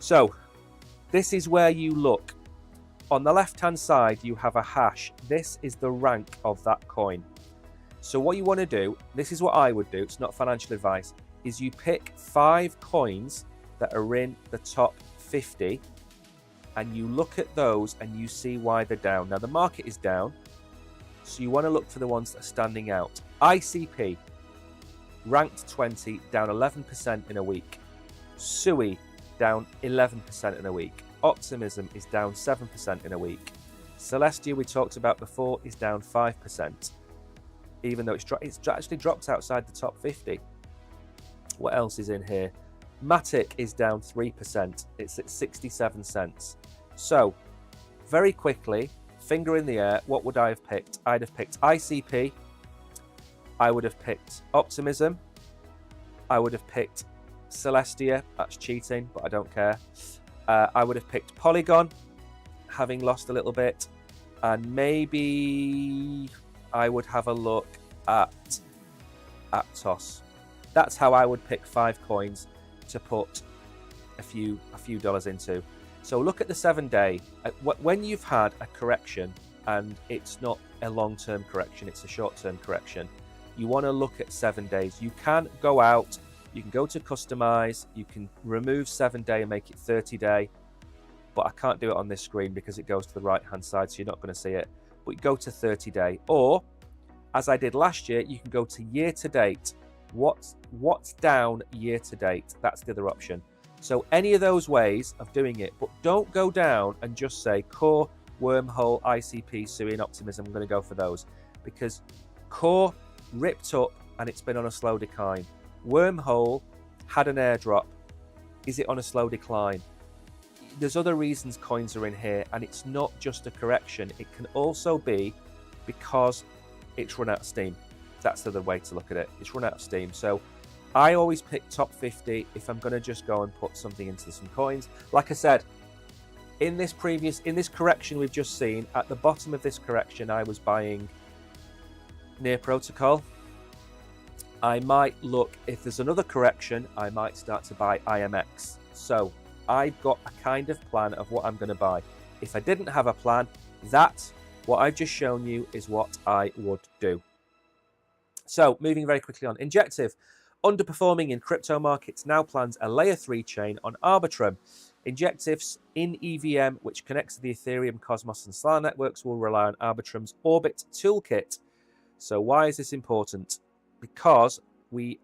So this is where you look. On the left hand side you have a hash. This is the rank of that coin. So what you want to do, this is what I would do, it's not financial advice, is you pick 5 coins that are in the top 50 and you look at those and you see why they're down. Now the market is down, so you want to look for the ones that are standing out. ICP, ranked 20, down 11% in a week. SUI, down 11% in a week. Optimism is down 7% in a week. Celestia, we talked about before, is down 5%, even though it's actually dropped outside the top 50. What else is in here? Matic is down 3%. It's at 67 cents. So, very quickly, finger in the air, what would I have picked? I'd have picked ICP. I would have picked Optimism. I would have picked Celestia. That's cheating, but I don't care. I would have picked Polygon, having lost a little bit. And maybe I would have a look at Aptos. That's how I would pick 5 coins to put a few dollars into. So look at the 7 day. When you've had a correction and it's not a long-term correction, it's a short-term correction, you want to look at 7 days. You can go out, you can go to customize, you can remove 7 day and make it 30 day, but I can't do it on this screen because it goes to the right hand side, so you're not going to see it. But go to 30 day, or as I did last year, you can go to year to date. What's down year to date? That's the other option. So any of those ways of doing it, but don't go down and just say Core, Wormhole, ICP, SUI, and Optimism. I'm going to go for those because Core ripped up and it's been on a slow decline. Wormhole had an airdrop. Is it on a slow decline? There's other reasons coins are in here, and it's not just a correction. It can also be because it's run out of steam. That's the other way to look at it. It's run out of steam. So I always pick top 50 if I'm going to just go and put something into some coins. Like I said, in this correction we've just seen, at the bottom of this correction, I was buying Near Protocol. I might look, if there's another correction, I might start to buy IMX. So I've got a kind of plan of what I'm going to buy. If I didn't have a plan, what I've just shown you is what I would do. So moving very quickly on. Injective, underperforming in crypto markets, now plans a layer 3 chain on Arbitrum. Injective's in EVM, which connects to the Ethereum, Cosmos, and Solana networks, will rely on Arbitrum's Orbit toolkit. So why is this important? Because I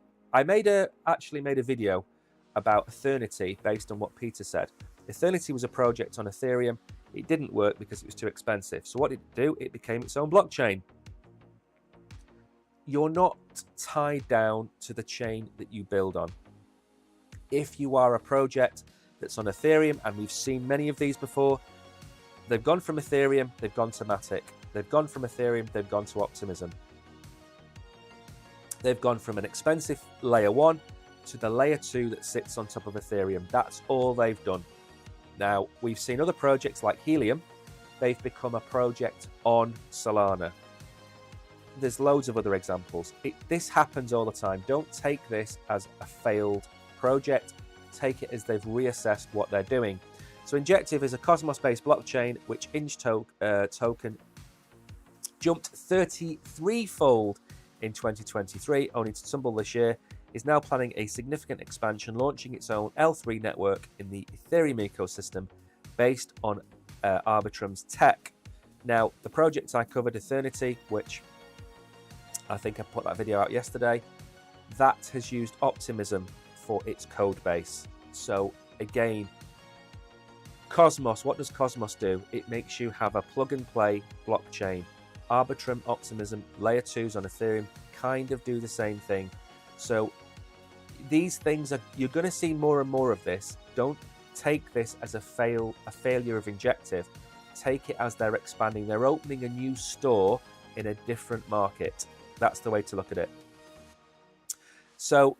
actually made a video about Ethernity based on what Peter said. Ethernity was a project on Ethereum. It didn't work because it was too expensive. So what did it do? It became its own blockchain. You're not tied down to the chain that you build on. If you are a project that's on Ethereum, and we've seen many of these before, they've gone from Ethereum, they've gone to Matic. They've gone from Ethereum, they've gone to Optimism. They've gone from an expensive layer 1 to the layer 2 that sits on top of Ethereum. That's all they've done. Now, we've seen other projects like Helium. They've become a project on Solana. There's loads of other examples. This happens all the time. Don't take this as a failed project. Take it as they've reassessed what they're doing. So Injective is a Cosmos-based blockchain which token jumped 33-fold in 2023, only to tumble this year. Is now planning a significant expansion, launching its own L3 network in the Ethereum ecosystem based on Arbitrum's tech. Now, the project I covered, Ethernity, which I think I put that video out yesterday, that has used Optimism for its code base. So again, Cosmos, what does Cosmos do? It makes you have a plug and play blockchain. Arbitrum, Optimism, layer 2s on Ethereum kind of do the same thing. So these things you're going to see more and more of this. Don't take this as a failure of Injective. Take it as they're expanding. They're opening a new store in a different market. That's the way to look at it. So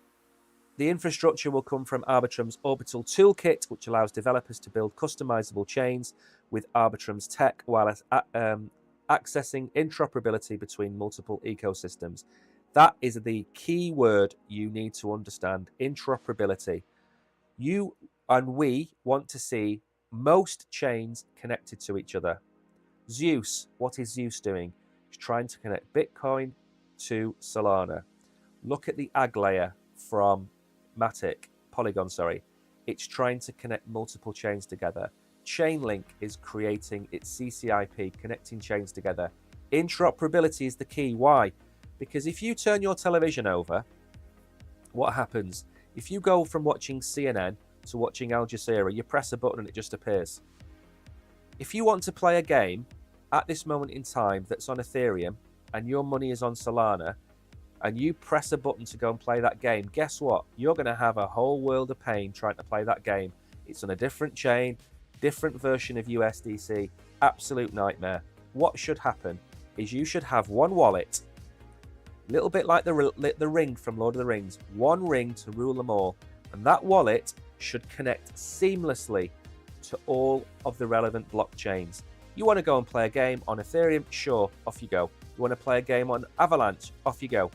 the infrastructure will come from Arbitrum's Orbital Toolkit, which allows developers to build customizable chains with Arbitrum's tech while accessing interoperability between multiple ecosystems. That is the key word you need to understand, interoperability. You and we want to see most chains connected to each other. Zeus, what is Zeus doing? It's trying to connect Bitcoin to Solana. Look at the AG layer from Polygon. It's trying to connect multiple chains together. Chainlink is creating its CCIP, connecting chains together. Interoperability is the key. Why? Because if you turn your television over, what happens? If you go from watching CNN to watching Al Jazeera, you press a button and it just appears. If you want to play a game at this moment in time that's on Ethereum and your money is on Solana, and you press a button to go and play that game, guess what? You're going to have a whole world of pain trying to play that game. It's on a different chain, different version of USDC, absolute nightmare. What should happen is you should have one wallet, a little bit like the ring from Lord of the Rings, one ring to rule them all, and that wallet should connect seamlessly to all of the relevant blockchains. You want to go and play a game on Ethereum? Sure, off you go. You want to play a game on Avalanche? Off you go.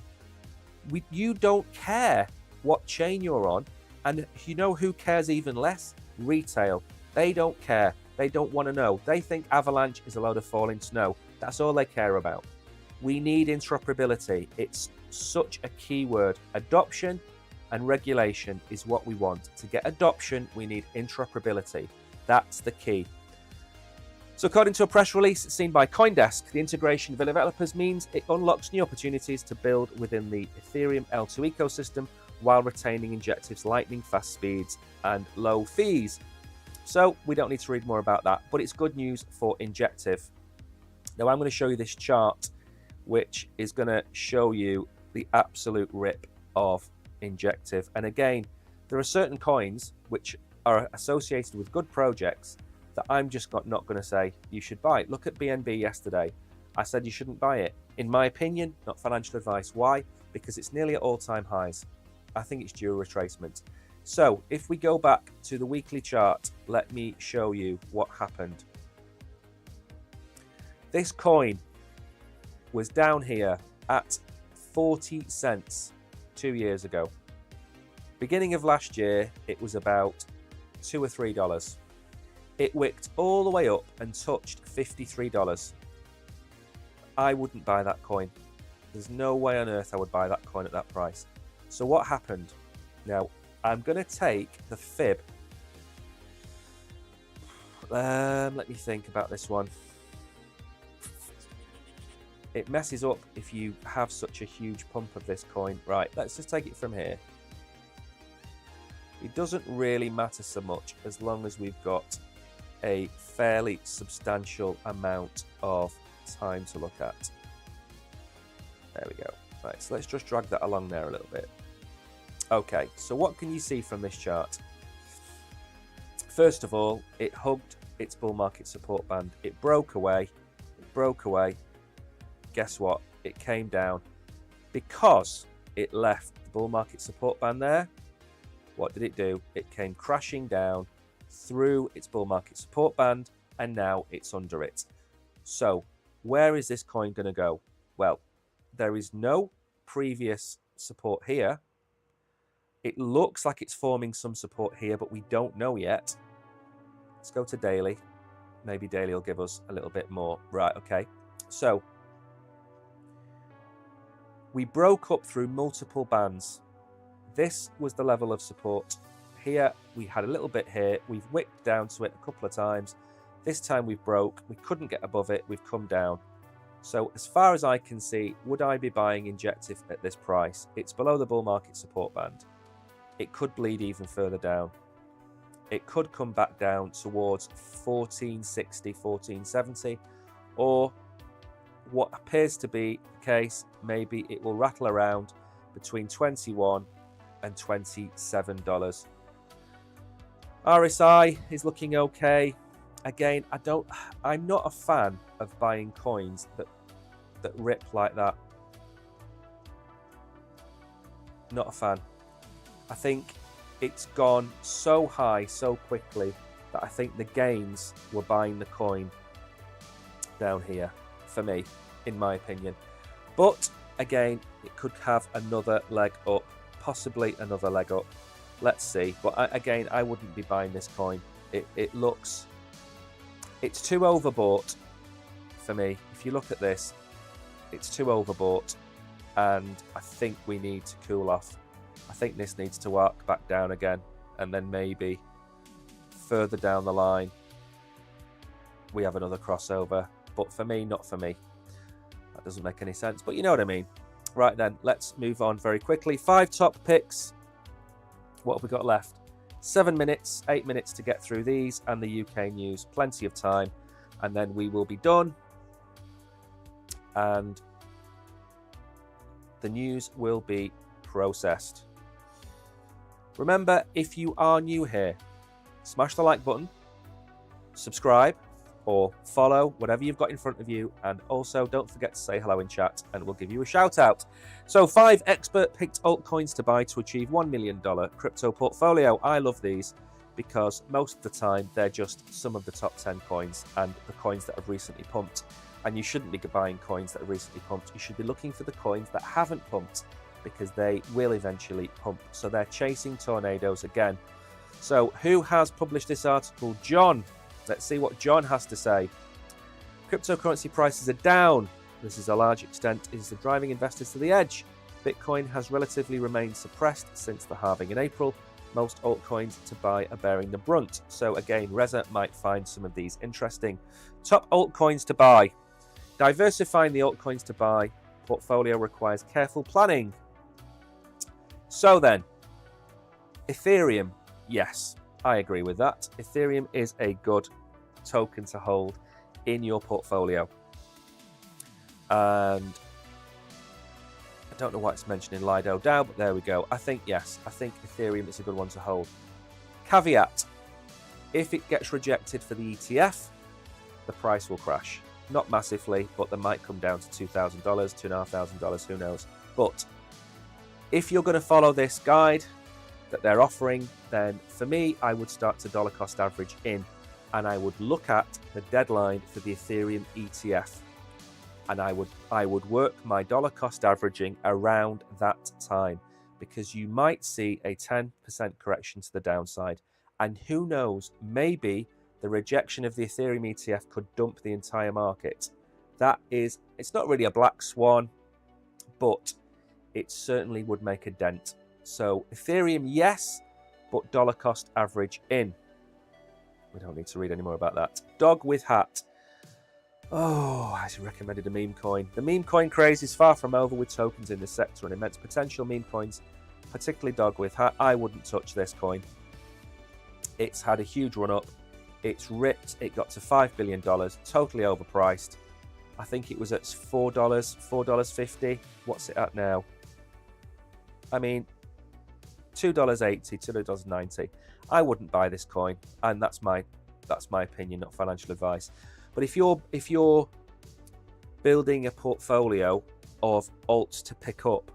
You don't care what chain you're on, and you know who cares even less? Retail. They don't care. They don't want to know. They think Avalanche is a load of falling snow. That's all they care about. We need interoperability. It's such a key word. Adoption and regulation is what we want. To get adoption, we need interoperability. That's the key. So according to a press release seen by CoinDesk, the integration of developers means it unlocks new opportunities to build within the Ethereum L2 ecosystem while retaining Injective's lightning fast speeds and low fees. So we don't need to read more about that, but it's good news for Injective. Now I'm going to show you this chart, which is going to show you the absolute rip of Injective. And again, there are certain coins which are associated with good projects that I'm just not going to say you should buy. Look at BNB yesterday. I said you shouldn't buy it. In my opinion, not financial advice. Why? Because it's nearly at all-time highs. I think it's due a retracement. So if we go back to the weekly chart, let me show you what happened. This coin was down here at 40 cents 2 years ago. Beginning of last year, it was about $2 or $3. It wicked all the way up and touched $53. I wouldn't buy that coin. There's no way on earth I would buy that coin at that price. So what happened? Now, I'm going to take the fib. Let me think about this one. It messes up if you have such a huge pump of this coin. Right, let's just take it from here. It doesn't really matter so much as long as we've got a fairly substantial amount of time to look at. There we go. Right, so let's just drag that along there a little bit. Okay, so what can you see from this chart? First of all, it hugged its bull market support band. It broke away. It broke away. Guess what? It came down. Because it left the bull market support band there, what did it do? It came crashing down through its bull market support band, and now it's under it. So where is this coin going to go? Well, there is no previous support here. It looks like it's forming some support here, but we don't know yet. Let's go to daily. Maybe daily will give us a little bit more. Right, okay. So we broke up through multiple bands. This was the level of support. Here, we had a little bit here. We've wicked down to it a couple of times. This time we've broke. We couldn't get above it. We've come down. So as far as I can see, would I be buying Injective at this price? It's below the bull market support band. It could bleed even further down. It could come back down towards 1460, 1470, or what appears to be the case, maybe it will rattle around between $21 and $27. RSI is looking okay. Again, I'm not a fan of buying coins that rip like that. Not a fan. I think it's gone so high so quickly that I think the gains were buying the coin down here, for me, in my opinion. But again, it could have another leg up, possibly another leg up. Let's see. But again, I wouldn't be buying this coin. It looks, it's too overbought for me. If you look at this, it's too overbought, and I think we need to cool off. I think this needs to arc back down again, and then maybe further down the line we have another crossover. But for me, not for me. That doesn't make any sense, but you know what I mean. Right then, let's move on very quickly. 5 top picks. What have we got left? 7 minutes, 8 minutes to get through these and the UK news. Plenty of time, and then we will be done. And the news will be processed. Remember, if you are new here, smash the like button, subscribe, or follow, whatever you've got in front of you, and also don't forget to say hello in chat and we'll give you a shout out. So 5 expert picked altcoins to buy to achieve $1 million crypto portfolio. I love these because most of the time they're just some of the top 10 coins and the coins that have recently pumped. And you shouldn't be buying coins that have recently pumped. You should be looking for the coins that haven't pumped, because they will eventually pump. So they're chasing tornadoes again. So who has published this article? John. Let's see what John has to say. Cryptocurrency prices are down. This is a large extent is the driving investors to the edge. Bitcoin has relatively remained suppressed since the halving in April. Most altcoins to buy are bearing the brunt. So again, Reza might find some of these interesting. Top altcoins to buy. Diversifying the altcoins to buy portfolio requires careful planning. So then, Ethereum, yes, I agree with that. Ethereum is a good token to hold in your portfolio. And I don't know why it's mentioned in Lido DAO, but there we go. I think, yes, I think Ethereum is a good one to hold. Caveat, if it gets rejected for the ETF, the price will crash. Not massively, but they might come down to $2,000, $2,500, who knows. But if you're going to follow this guide that they're offering, then for me, I would start to dollar cost average in, and I would look at the deadline for the Ethereum ETF, and I would work my dollar cost averaging around that time, because you might see a 10% correction to the downside, and who knows, maybe the rejection of the Ethereum ETF could dump the entire market. It's not really a black swan, but it certainly would make a dent. So Ethereum, yes, but dollar cost average in. We don't need to read any more about that. Dog with hat. Oh, I recommended a meme coin. The meme coin craze is far from over, with tokens in this sector and immense potential. Meme coins, particularly dog with hat. I wouldn't touch this coin. It's had a huge run up. It's ripped. It got to $5 billion, totally overpriced. I think it was at $4.50. What's it at now? I mean, $2.80, $2.90. I wouldn't buy this coin, and that's my opinion, not financial advice. But if you're building a portfolio of alts to pick up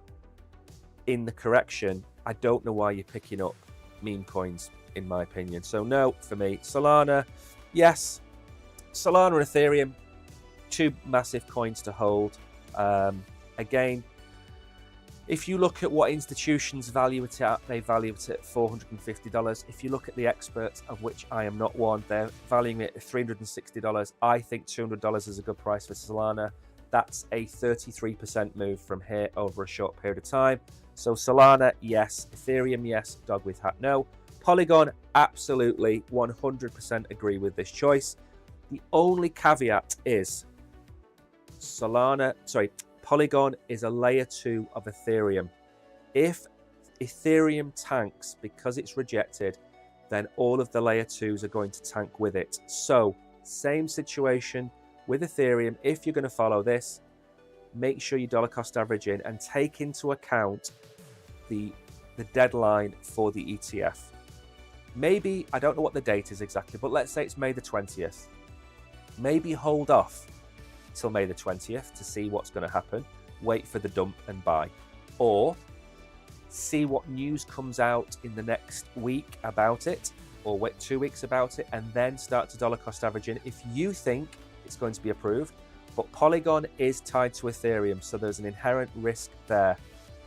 in the correction, I don't know why you're picking up meme coins, in my opinion. So no, for me, Solana, yes. Solana and Ethereum, two massive coins to hold. Again, if you look at what institutions value it at, they value it at $450. If you look at the experts, of which I am not one, they're valuing it at $360. I think $200 is a good price for Solana. That's a 33% move from here over a short period of time. So Solana, yes. Ethereum, yes. Dog with hat, no. Polygon, absolutely 100% agree with this choice. The only caveat is Polygon is a layer 2 of Ethereum. If Ethereum tanks because it's rejected, then all of the layer 2s are going to tank with it. So, same situation with Ethereum. If you're going to follow this, make sure you dollar cost average in and take into account the deadline for the ETF. Maybe, I don't know what the date is exactly, but let's say it's May the 20th. Maybe hold off till May the 20th to see what's going to happen. Wait for the dump and buy. Or see what news comes out in the next week about it, or wait 2 weeks about it, and then start to dollar cost average in if you think it's going to be approved. But Polygon is tied to Ethereum, so there's an inherent risk there.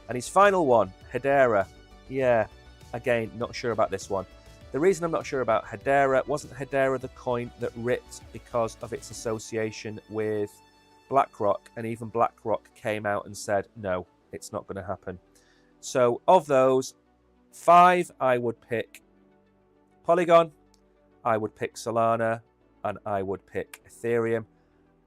And his final one, Hedera. Yeah, again, not sure about this one. The reason I'm not sure about Hedera, wasn't Hedera the coin that ripped because of its association with BlackRock? And even BlackRock came out and said, no, it's not going to happen. So of those 5, I would pick Polygon, I would pick Solana, and I would pick Ethereum.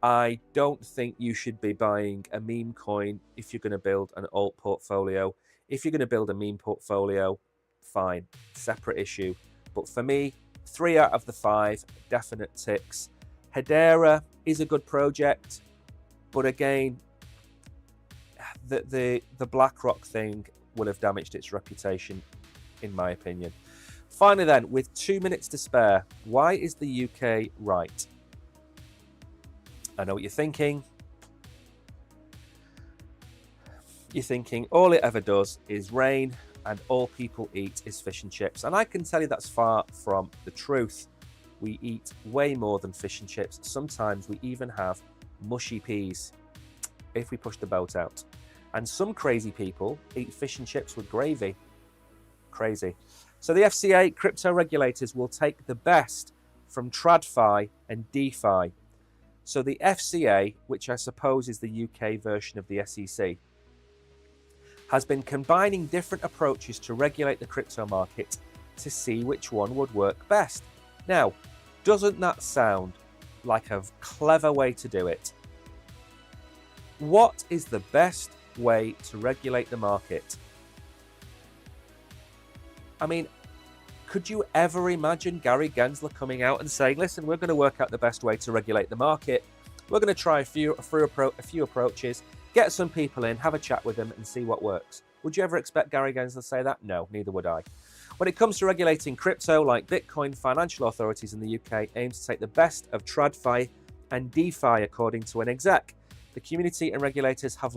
I don't think you should be buying a meme coin if you're going to build an alt portfolio. If you're going to build a meme portfolio, fine, separate issue. But for me, 3 out of the 5, definite ticks. Hedera is a good project, but again, the BlackRock thing would have damaged its reputation, in my opinion. Finally then, with 2 minutes to spare, why is the UK right? I know what you're thinking. You're thinking all it ever does is rain and all people eat is fish and chips. And I can tell you that's far from the truth. We eat way more than fish and chips. Sometimes we even have mushy peas if we push the boat out. And some crazy people eat fish and chips with gravy. Crazy. So the FCA, crypto regulators, will take the best from TradFi and DeFi. So the FCA, which I suppose is the UK version of the SEC, has been combining different approaches to regulate the crypto market to see which one would work best. Now, doesn't that sound like a clever way to do it? What is the best way to regulate the market? I mean, could you ever imagine Gary Gensler coming out and saying, listen, we're going to work out the best way to regulate the market. We're going to try a few approaches, get some people in, have a chat with them and see what works. Would you ever expect Gary Gensler to say that? No, neither would I. When it comes to regulating crypto, like Bitcoin, financial authorities in the UK aim to take the best of TradFi and DeFi, according to an exec. The community and regulators have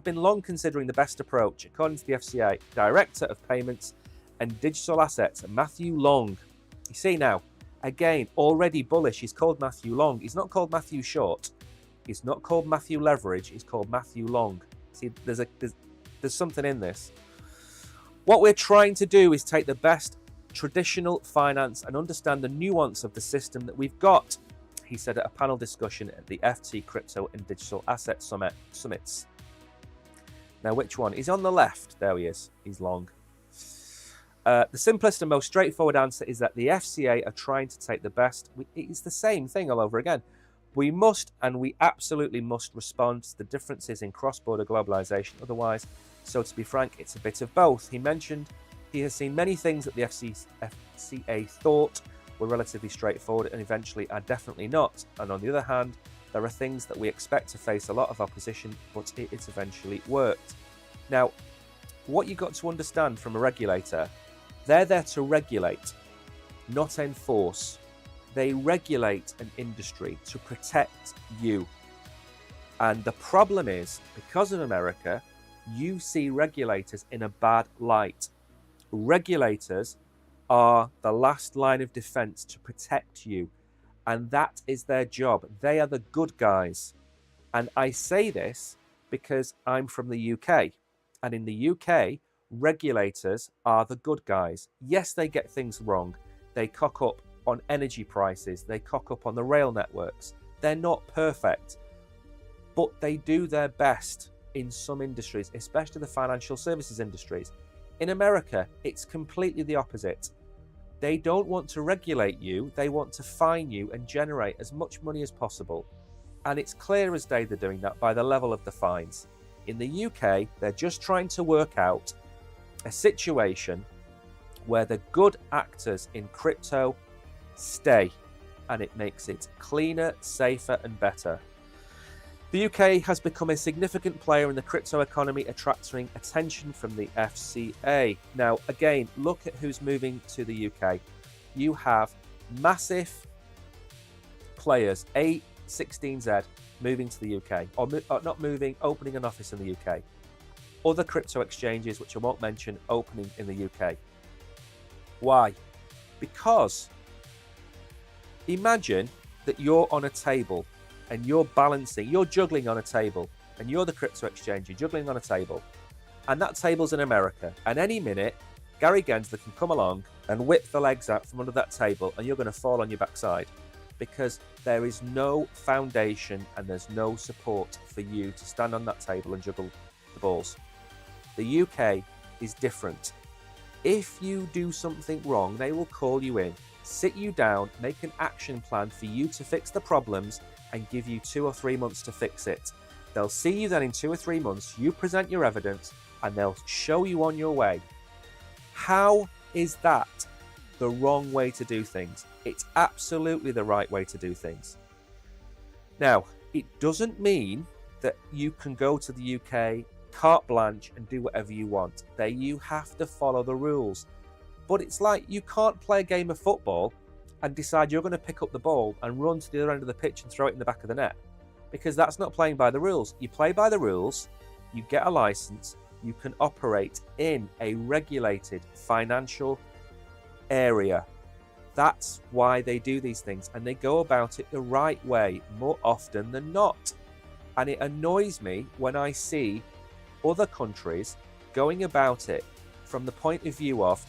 been long considering the best approach, according to the FCA Director of Payments and Digital Assets, Matthew Long. You see now, again, already bullish. He's called Matthew Long. He's not called Matthew Short. He's not called Matthew Leverage. He's called Matthew Long. See, there's something in this. What we're trying to do is take the best traditional finance and understand the nuance of the system that we've got, he said at a panel discussion at the FT Crypto and Digital Asset Summits. Now, which one? He's on the left. There he is. He's Long. The simplest and most straightforward answer is that the FCA are trying to take the best. It's the same thing all over again. We must, and we absolutely must, respond to the differences in cross-border globalization. Otherwise, so to be frank, it's a bit of both. He mentioned he has seen many things that the FCA thought were relatively straightforward and eventually are definitely not. And on the other hand, there are things that we expect to face a lot of opposition, but it's eventually worked. Now, what you've got to understand from a regulator, they're there to regulate, not enforce. They regulate an industry to protect you. And the problem is, because of America, you see regulators in a bad light. Regulators are the last line of defense to protect you, and that is their job. They are the good guys. And I say this because I'm from the UK, and in the UK, regulators are the good guys. Yes, they get things wrong. They cock up on energy prices. They cock up on the rail networks. They're not perfect, but they do their best in some industries, especially the financial services industries. In America, it's completely the opposite. They don't want to regulate you. They want to fine you and generate as much money as possible. And it's clear as day they're doing that by the level of the fines. In the UK, they're just trying to work out a situation where the good actors in crypto stay, and it makes it cleaner, safer, and better. The UK has become a significant player in the crypto economy, attracting attention from the FCA. Now, again, look at who's moving to the UK. You have massive players, A16Z, moving to the UK, or not moving, opening an office in the UK. Other crypto exchanges, which I won't mention, opening in the UK. Why? Because imagine that you're on a table and you're juggling on a table, and you're the crypto exchange, you're juggling on a table, and that table's in America, and any minute, Gary Gensler can come along and whip the legs out from under that table, and you're going to fall on your backside, because there is no foundation and there's no support for you to stand on that table and juggle the balls. The UK is different. If you do something wrong, they will call you in, sit you down, make an action plan for you to fix the problems, and give you 2 or 3 months to fix it. They'll see you then in 2 or 3 months, you present your evidence, and they'll show you on your way. How is that the wrong way to do things? It's absolutely the right way to do things. Now, it doesn't mean that you can go to the UK, carte blanche, and do whatever you want. You have to follow the rules. But it's like you can't play a game of football and decide you're going to pick up the ball and run to the other end of the pitch and throw it in the back of the net, because that's not playing by the rules. You play by the rules, you get a license, you can operate in a regulated financial area. That's why they do these things, and they go about it the right way more often than not. And it annoys me when I see other countries going about it from the point of view of,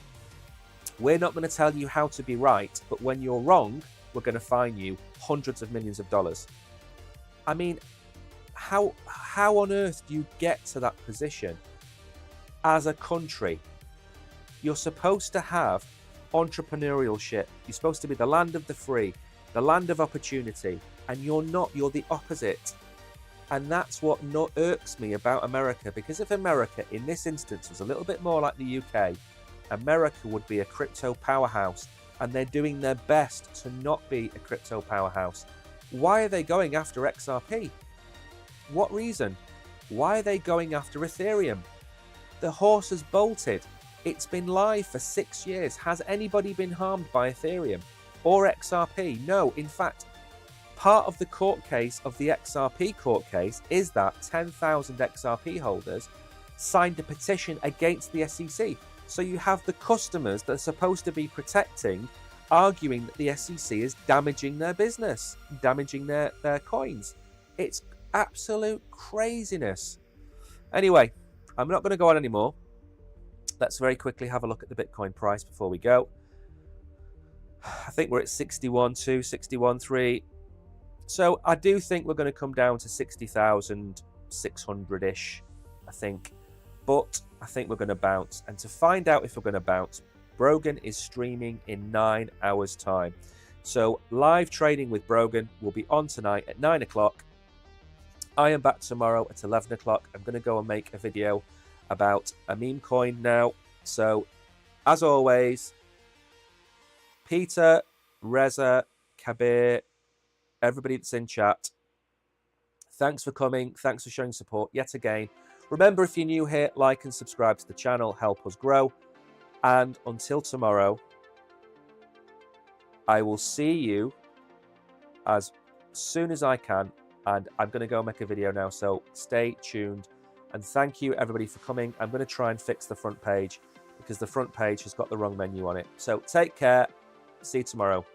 we're not going to tell you how to be right, but when you're wrong, we're going to fine you hundreds of millions of dollars. I mean, how on earth do you get to that position as a country? You're supposed to have entrepreneurship. You're supposed to be the land of the free, the land of opportunity, and you're not. You're the opposite. And that's what irks me about America, because if America, in this instance, was a little bit more like the UK, America would be a crypto powerhouse, and they're doing their best to not be a crypto powerhouse. Why are they going after XRP? What reason? Why are they going after Ethereum? The horse has bolted. It's been live for 6 years. Has anybody been harmed by Ethereum or XRP? No. In fact, part of the court case of the XRP court case is that 10,000 XRP holders signed a petition against the SEC. So you have the customers that are supposed to be protecting arguing that the SEC is damaging their business, damaging their coins. It's absolute craziness. Anyway, I'm not going to go on anymore. Let's very quickly have a look at the Bitcoin price before we go. I think we're at 61.2, 61.3. So I do think we're going to come down to 60,600-ish, I think. But I think we're going to bounce. And to find out if we're going to bounce, Brogan is streaming in 9 hours' time. So live trading with Brogan will be on tonight at 9 o'clock. I am back tomorrow at 11 o'clock. I'm going to go and make a video about a meme coin now. So, as always, Peter, Reza, Kabir, everybody that's in chat. Thanks for coming. Thanks for showing support yet again. Remember, if you're new here, like and subscribe to the channel. Help us grow. And until tomorrow, I will see you as soon as I can. And I'm going to go make a video now, so stay tuned. And thank you, everybody, for coming. I'm going to try and fix the front page because the front page has got the wrong menu on it. So take care. See you tomorrow.